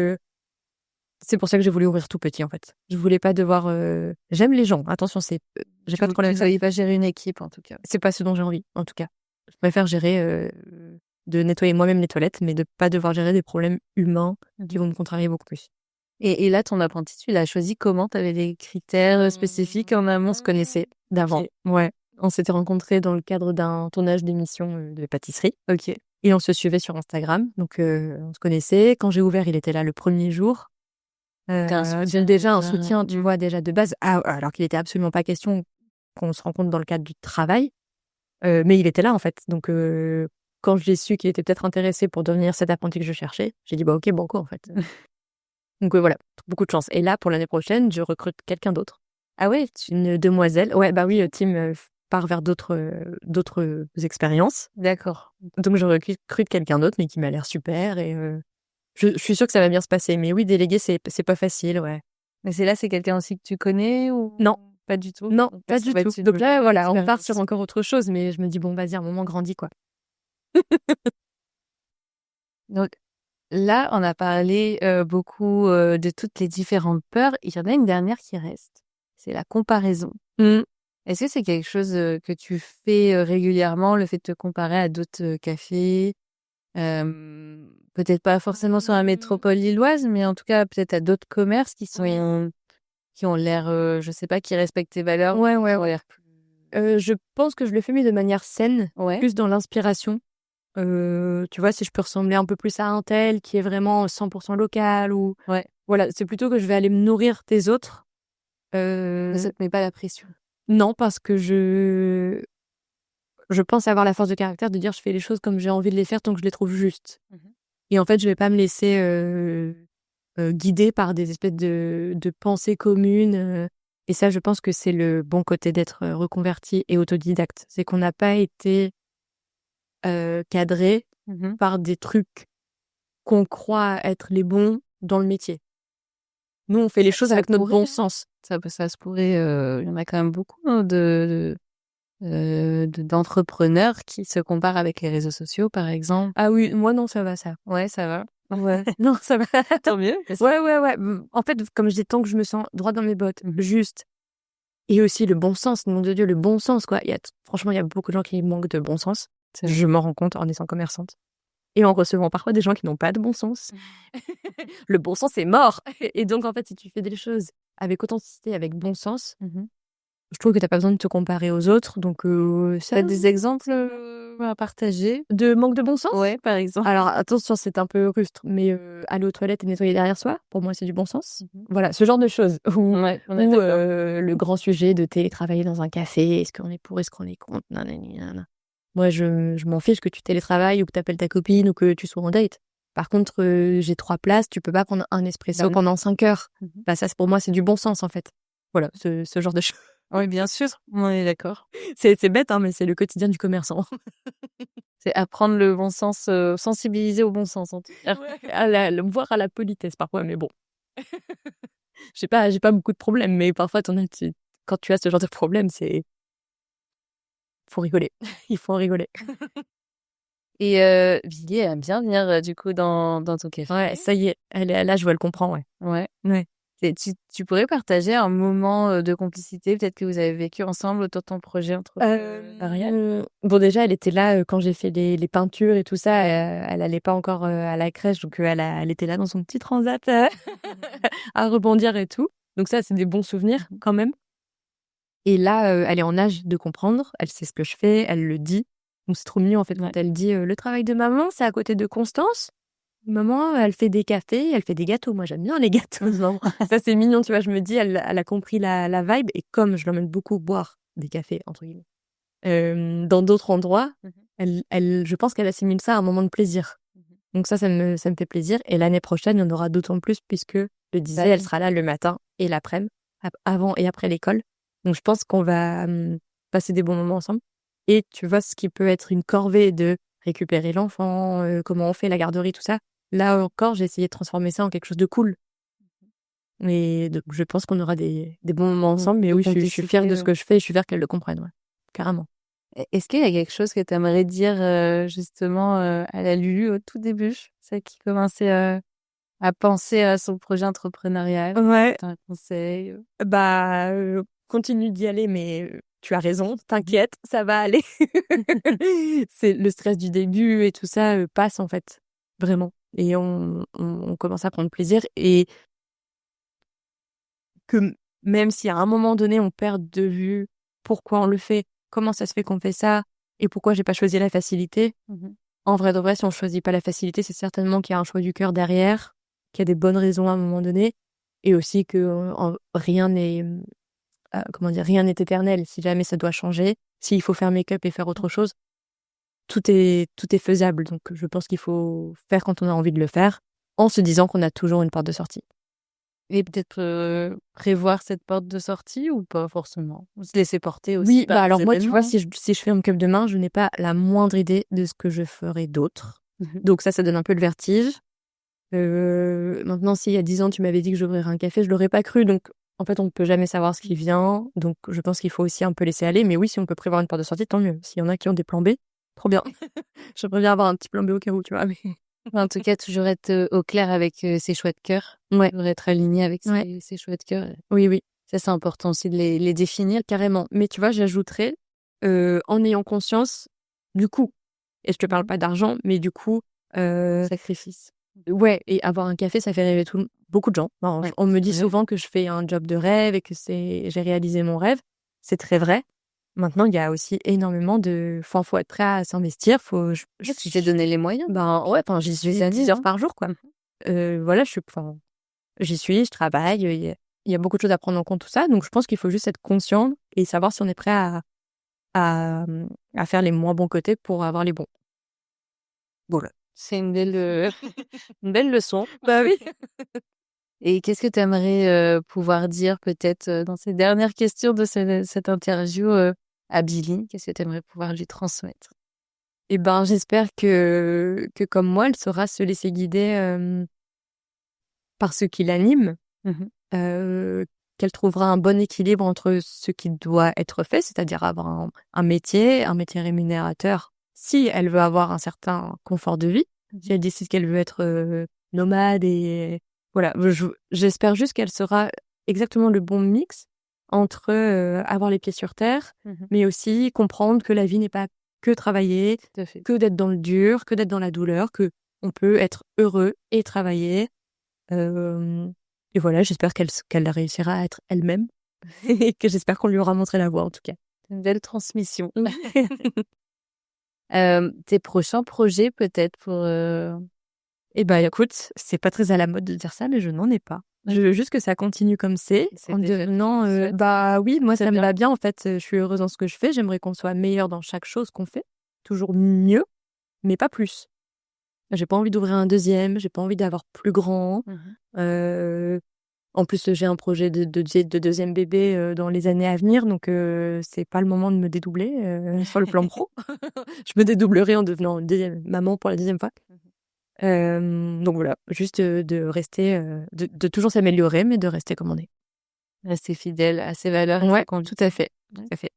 c'est pour ça que j'ai voulu ouvrir tout petit, en fait. Je voulais pas devoir, j'aime les gens, attention, j'ai pas de problème Tu avec ça. voulais pas gérer une équipe, en tout cas. C'est pas ce dont j'ai envie, en tout cas. Je préfère gérer, de nettoyer moi-même les toilettes, mais de pas devoir gérer des problèmes humains qui vont me contrarier beaucoup plus. Et là, ton apprenti, tu l'as choisi comment? Tu avais des critères, spécifiques en amont? On se connaissait d'avant. OK. Ouais. On s'était rencontrés dans le cadre d'un tournage d'émission, de pâtisserie OK. et on se suivait sur Instagram, donc on se connaissait. Quand j'ai ouvert, il était là le premier jour. Tu un soutien Déjà un déjà. soutien, tu vois, déjà de base. Ah, alors qu'il était absolument pas question qu'on se rencontre dans le cadre du travail, mais il était là, en fait. Donc quand j'ai su qu'il était peut-être intéressé pour devenir cet apprenti que je cherchais, j'ai dit: OK, banco, en fait». Donc voilà, beaucoup de chance et là, pour l'année prochaine, je recrute quelqu'un d'autre. Ah ouais, Une demoiselle. Ouais, oui, Tim, part vers d'autres expériences. d'accord. Donc je recrute quelqu'un d'autre, mais qui m'a l'air super et je suis sûre que ça va bien se passer. Mais oui, déléguer, c'est pas facile, ouais. Mais c'est quelqu'un aussi que tu connais ou Non, pas du tout? non, Donc là, pas ça du va être tout. une Donc là, voilà, on part expérience. sur encore autre chose, mais je me dis: «Bon, vas-y, à un moment, grandis, quoi». Donc là, on a parlé, beaucoup, de toutes les différentes peurs. Il y en a une dernière qui reste, c'est la comparaison. Mmh. Est-ce que c'est quelque chose, que tu fais, régulièrement, le fait de te comparer à d'autres, cafés? Peut-être pas forcément sur la métropole lilloise, mais en tout cas, peut-être à d'autres commerces qui ont l'air, je sais pas, qui respectent tes valeurs, Ouais, qui ouais, ont ouais. l'air plus Je pense que je le fais, mais de manière saine, ouais, plus dans l'inspiration. Tu vois, si je peux ressembler un peu plus à un tel qui est vraiment 100 local ou ouais, voilà, c'est plutôt que je vais aller me nourrir des autres. mais ça te met pas la pression. Non, parce que je pense avoir la force de caractère de dire: «Je fais les choses comme j'ai envie de les faire tant que je les trouve justes» Mmh. et en fait, je vais pas me laisser, guider par des espèces de pensées communes, et ça, je pense que c'est le bon côté d'être, reconverti et autodidacte. C'est qu'on n'a pas été, cadré Mmh. par des trucs qu'on croit être les bons dans le métier. Nous, on fait les choses Ça avec notre pourrait, bon hein. sens. Ça se pourrait, il y en a quand même beaucoup, hein, d'entrepreneurs qui se comparent avec les réseaux sociaux, par exemple. Ah oui, moi non, ça va ça. Ouais, ça va. Ouais, non, ça va. Tant mieux. Ouais, ouais, ouais. En fait, comme je dis, tant que je me sens droit dans mes bottes, juste et aussi le bon sens, nom de Dieu, le bon sens, quoi. Franchement, il y a beaucoup de gens qui manquent de bon sens. C'est vrai. Je m'en rends compte en étant commerçante et en recevant parfois des gens qui n'ont pas de bon sens. Le bon sens est mort et donc en fait, si tu fais des choses avec authenticité, avec bon sens, Mmh. je trouve que tu as pas besoin de te comparer aux autres donc Tu as des exemples, à partager? De manque de bon sens? Ouais, par exemple. Alors attention, c'est un peu rustre, mais aller aux toilettes et nettoyer derrière soi, pour moi, c'est du bon sens. Voilà, ce genre de choses. Ou Ouais, on est d'accord. le grand sujet de télétravailler dans un café, est-ce qu'on est pour, est-ce qu'on est contre? Nanani, nanana. Moi, je m'en fiche que tu télétravailles ou que tu appelles ta copine ou que tu sois en date. Par contre, j'ai 3 places, tu peux pas prendre un espresso non. pendant 5 heures. Mhm. Bah ça, pour moi, c'est du bon sens, en fait. Voilà, ce genre de choses. Oui, bien sûr, on est d'accord. C'est bête, hein, mais c'est le quotidien du commerçant. C'est apprendre le bon sens, sensibiliser au bon sens, en tout cas. Voire à la politesse parfois, mais bon. J'ai pas beaucoup de problèmes, mais parfois, quand tu as ce genre de problème, faut rigoler. Il faut en rigoler. Et Billy, elle aime bien venir, du coup, dans ton café. Ouais, ça y est, elle est là, je vois, elle comprend, ouais. Ouais. Ouais. Et tu pourrais partager un moment de complicité, peut-être que vous avez vécu ensemble autour de ton projet entrepreneurial? Bon, déjà, elle était là quand j'ai fait les peintures et tout ça. Elle allait pas encore à la crèche, donc elle était là dans son petit transat à rebondir et tout. Donc ça, c'est des bons souvenirs quand même. Et là, elle est en âge de comprendre. Elle sait ce que je fais, elle le dit. Donc c'est trop mignon en fait quand elle dit le travail de maman, c'est à côté de Constance. Maman, elle fait des cafés, elle fait des gâteaux. Moi, j'aime bien les gâteaux. Ça, c'est mignon, tu vois. Je me dis, elle a compris la vibe. Et comme je l'emmène beaucoup boire des cafés, entre guillemets, dans d'autres endroits, je pense qu'elle assimile ça à un moment de plaisir. Donc ça me fait plaisir. Et l'année prochaine, il y en aura d'autant plus puisque, je disais, elle sera là le matin et l'après-midi, avant et après l'école. Donc je pense qu'on va passer des bons moments ensemble. Et tu vois, ce qui peut être une corvée de récupérer l'enfant, comment on fait la garderie, tout ça. Là encore, j'ai essayé de transformer ça en quelque chose de cool. Et donc, je pense qu'on aura des bons moments ensemble. Mais oui, je suis fière de ce que je fais et je suis fière qu'elle le comprenne, ouais. Carrément. Est-ce qu'il y a quelque chose que tu aimerais dire justement à la Lulu au tout début, celle qui commençait à penser à son projet entrepreneurial? Ouais. T'as un conseil? Bah, continue d'y aller, mais tu as raison, t'inquiète, ça va aller. C'est le stress du début et tout ça passe en fait, vraiment. Et on commence à prendre plaisir et que même si à un moment donné on perd de vue pourquoi on le fait, comment ça se fait qu'on fait ça et pourquoi j'ai pas choisi la facilité. En vrai de vrai, si on choisit pas la facilité, c'est certainement qu'il y a un choix du cœur derrière, qu'il y a des bonnes raisons à un moment donné et aussi que rien n'est rien n'est éternel. Si jamais ça doit changer, s'il faut faire make-up et faire autre chose, tout est faisable. Donc, je pense qu'il faut faire quand on a envie de le faire, en se disant qu'on a toujours une porte de sortie. Et peut-être prévoir cette porte de sortie ou pas forcément? Se laisser porter aussi. Oui, par alors les moi, tu vois, événements. si je fais un make-up demain, je n'ai pas la moindre idée de ce que je ferai d'autre. Donc ça donne un peu le vertige. Maintenant, s'il y a 10 ans, tu m'avais dit que j'ouvrirais un café, je l'aurais pas cru. Donc, en fait, on ne peut jamais savoir ce qui vient. Donc, je pense qu'il faut aussi un peu laisser aller. Mais oui, si on peut prévoir une porte de sortie, tant mieux. S'il y en a qui ont des plans B, trop bien. J'aimerais bien avoir un petit plan B au cas où, tu vois. Mais... En tout cas, toujours être au clair avec ses choix de cœur. Ouais. Toujours être aligné avec ses choix de cœur. Oui, oui. Ça, c'est important aussi de les définir. Carrément. Mais tu vois, j'ajouterais, en ayant conscience du coût. Et je te parle pas d'argent, mais du coup... sacrifice. Ouais, et avoir un café, ça fait rêver beaucoup de gens. On me dit souvent que je fais un job de rêve et que j'ai réalisé mon rêve. C'est très vrai. Maintenant, il y a aussi énormément de... faut être prêt à s'investir. Tu t'es donné les moyens. Ben ouais, j'y suis à 10 heures par jour, quoi. Voilà, j'y suis, je travaille. Il y a beaucoup de choses à prendre en compte, tout ça. Donc, je pense qu'il faut juste être conscient et savoir si on est prêt à faire les moins bons côtés pour avoir les bons. Voilà. C'est une belle leçon. Bah oui. Et qu'est-ce que tu aimerais pouvoir dire peut-être dans ces dernières questions de cette interview à Billy? Qu'est-ce que tu aimerais pouvoir lui transmettre? Eh ben, j'espère que comme moi, elle saura se laisser guider par ce qui l'anime, qu'elle trouvera un bon équilibre entre ce qui doit être fait, c'est-à-dire avoir un métier rémunérateur, si elle veut avoir un certain confort de vie, si elle décide qu'elle veut être nomade et voilà. J'espère juste qu'elle sera exactement le bon mix entre avoir les pieds sur terre, mais aussi comprendre que la vie n'est pas que travailler, que d'être dans le dur, que d'être dans la douleur, que on peut être heureux et travailler. Et voilà, j'espère qu'elle réussira à être elle-même et que j'espère qu'on lui aura montré la voie en tout cas. Une belle transmission. Tes prochains projets peut-être pour... Eh ben, écoute, c'est pas très à la mode de dire ça, mais je n'en ai pas. Je veux juste que ça continue comme c'est. C'est En déjà devenant, chouette. bah oui, moi C'est ça me bien. va bien en fait. Je suis heureuse dans ce que je fais. J'aimerais qu'on soit meilleur dans chaque chose qu'on fait, toujours mieux, mais pas plus. J'ai pas envie d'ouvrir un deuxième. J'ai pas envie d'avoir plus grand. En plus, j'ai un projet de deuxième bébé dans les années à venir, donc c'est pas le moment de me dédoubler sur le plan pro. Je me dédoublerai en devenant deuxième maman pour la deuxième fois. Donc voilà, juste de rester, de toujours s'améliorer, mais de rester comme on est. Rester fidèle à ses valeurs et Ouais, ses convictions. tout à fait, Ouais. tout à fait.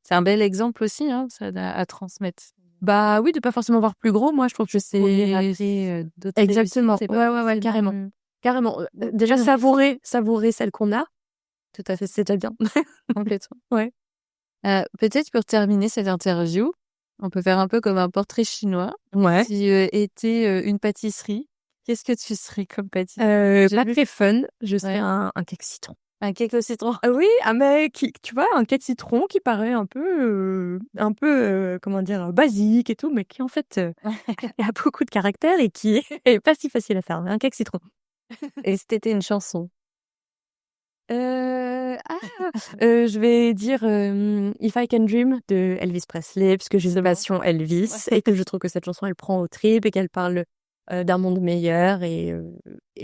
C'est un bel exemple aussi, hein, ça, à transmettre. Bah oui, de pas forcément voir plus gros, moi je trouve que Courir c'est après d'autres exactement. réussites, c'est pas Ouais, forcément- carrément. Mm. Carrément. Ou Déjà une savourer celle qu'on a, Tout à fait, c'est déjà bien. complètement. Ouais. Peut-être pour terminer cette interview, on peut faire un peu comme un portrait chinois. Ouais. Si était une pâtisserie, qu'est-ce que tu serais comme pâtisserie? Pas très fun, je serais Ouais. un cake citron. Un cake au citron. Ah oui, mais tu vois, un cake citron qui paraît un peu, comment dire, basique et tout, mais qui en fait a beaucoup de caractère et qui est pas si facile à faire. Un cake citron. Et si t'étais une chanson? Je vais dire If I Can Dream de Elvis Presley, puisque j'ai une passion Elvis et que je trouve que cette chanson elle prend au trip et qu'elle parle d'un monde meilleur et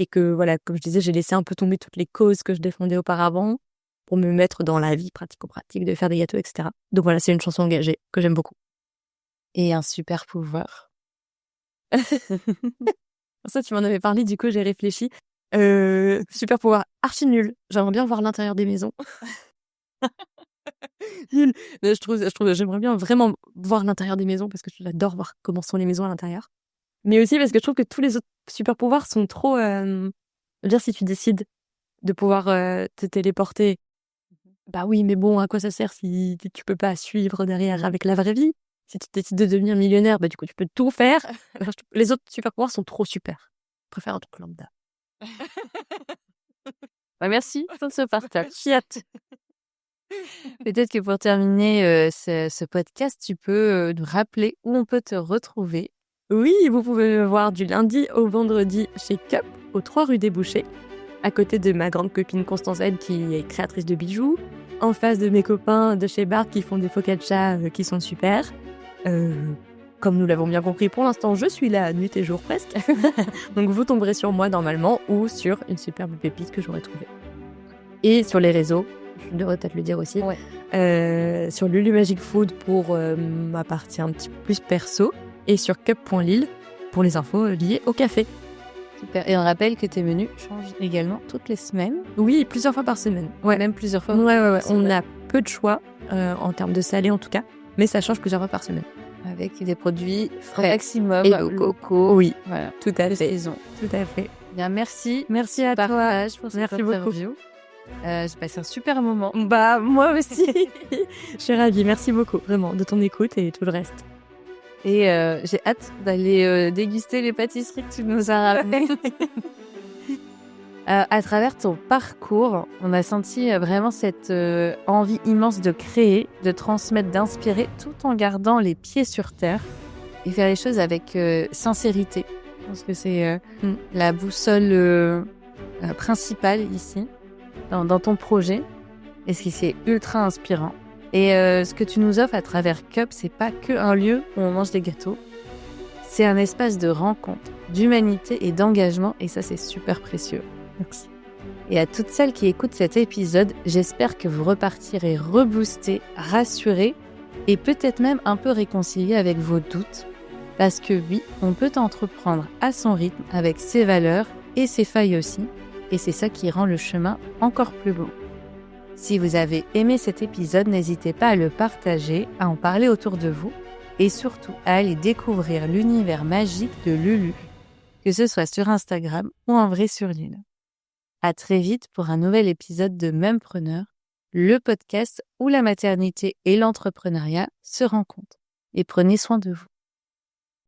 que voilà, comme je disais, j'ai laissé un peu tomber toutes les causes que je défendais auparavant pour me mettre dans la vie pratico-pratique de faire des gâteaux, etc. Donc voilà, c'est une chanson engagée que j'aime beaucoup. Et un super pouvoir. Ça, tu m'en avais parlé, du coup j'ai réfléchi. Super pouvoir archi nul. J'aimerais bien voir l'intérieur des maisons. Nul. Mais j'aimerais bien vraiment voir l'intérieur des maisons parce que j'adore voir comment sont les maisons à l'intérieur. Mais aussi parce que je trouve que tous les autres super pouvoirs sont trop. Je veux dire, si tu décides de pouvoir te téléporter, bah oui, mais bon, à quoi ça sert si tu peux pas suivre derrière avec la vraie vie? Si tu décides de devenir millionnaire, bah du coup, tu peux tout faire. Les autres super pouvoirs sont trop super. Je préfère un truc lambda. Bah, merci pour ce partage. Fiat. Peut-être que pour terminer ce podcast, tu peux nous rappeler où on peut te retrouver. Oui, vous pouvez me voir du lundi au vendredi chez Cup, aux 3 rue des Bouchers, à côté de ma grande copine Constance Ed qui est créatrice de bijoux, en face de mes copains de chez Bart qui font des focaccia qui sont super. Comme nous l'avons bien compris, pour l'instant, je suis là nuit et jour presque. Donc vous tomberez sur moi normalement ou sur une superbe pépite que j'aurais trouvée. Et sur les réseaux, je devrais peut-être le dire aussi, sur Lulu Magic Food pour ma partie un petit peu plus perso et sur cup.lille pour les infos liées au café. Super. Et on rappelle que tes menus changent également toutes les semaines. Oui, plusieurs fois par semaine. Ouais. Même plusieurs fois. Ouais. C'est On vrai. a peu de choix en termes de salé en tout cas, mais ça change plusieurs fois par semaine. Avec des produits Frais maximum et au locaux. coco. Oui, Voilà. tout à De fait. saison. Tout à fait. Bien, merci. Merci à toi. Partage pour cette Merci beaucoup. interview. J'ai passé un super moment. Bah, moi aussi. Je suis ravie. Merci beaucoup, vraiment, de ton écoute et tout le reste. Et j'ai hâte d'aller déguster les pâtisseries que tu nous as ramenées. À travers ton parcours, on a senti vraiment cette envie immense de créer, de transmettre, d'inspirer, tout en gardant les pieds sur terre et faire les choses avec sincérité. Je pense que c'est la boussole principale ici, dans ton projet, et ce qui c'est ultra inspirant. Et ce que tu nous offres à travers Cup, c'est pas que un lieu où on mange des gâteaux, c'est un espace de rencontre, d'humanité et d'engagement, et ça c'est super précieux. Merci. Et à toutes celles qui écoutent cet épisode, j'espère que vous repartirez reboostés, rassurés et peut-être même un peu réconciliés avec vos doutes. Parce que oui, on peut entreprendre à son rythme avec ses valeurs et ses failles aussi. Et c'est ça qui rend le chemin encore plus beau. Si vous avez aimé cet épisode, n'hésitez pas à le partager, à en parler autour de vous et surtout à aller découvrir l'univers magique de Lulu, que ce soit sur Instagram ou en vrai sur l'île. À très vite pour un nouvel épisode de Mempreneur, le podcast où la maternité et l'entrepreneuriat se rencontrent. Et prenez soin de vous.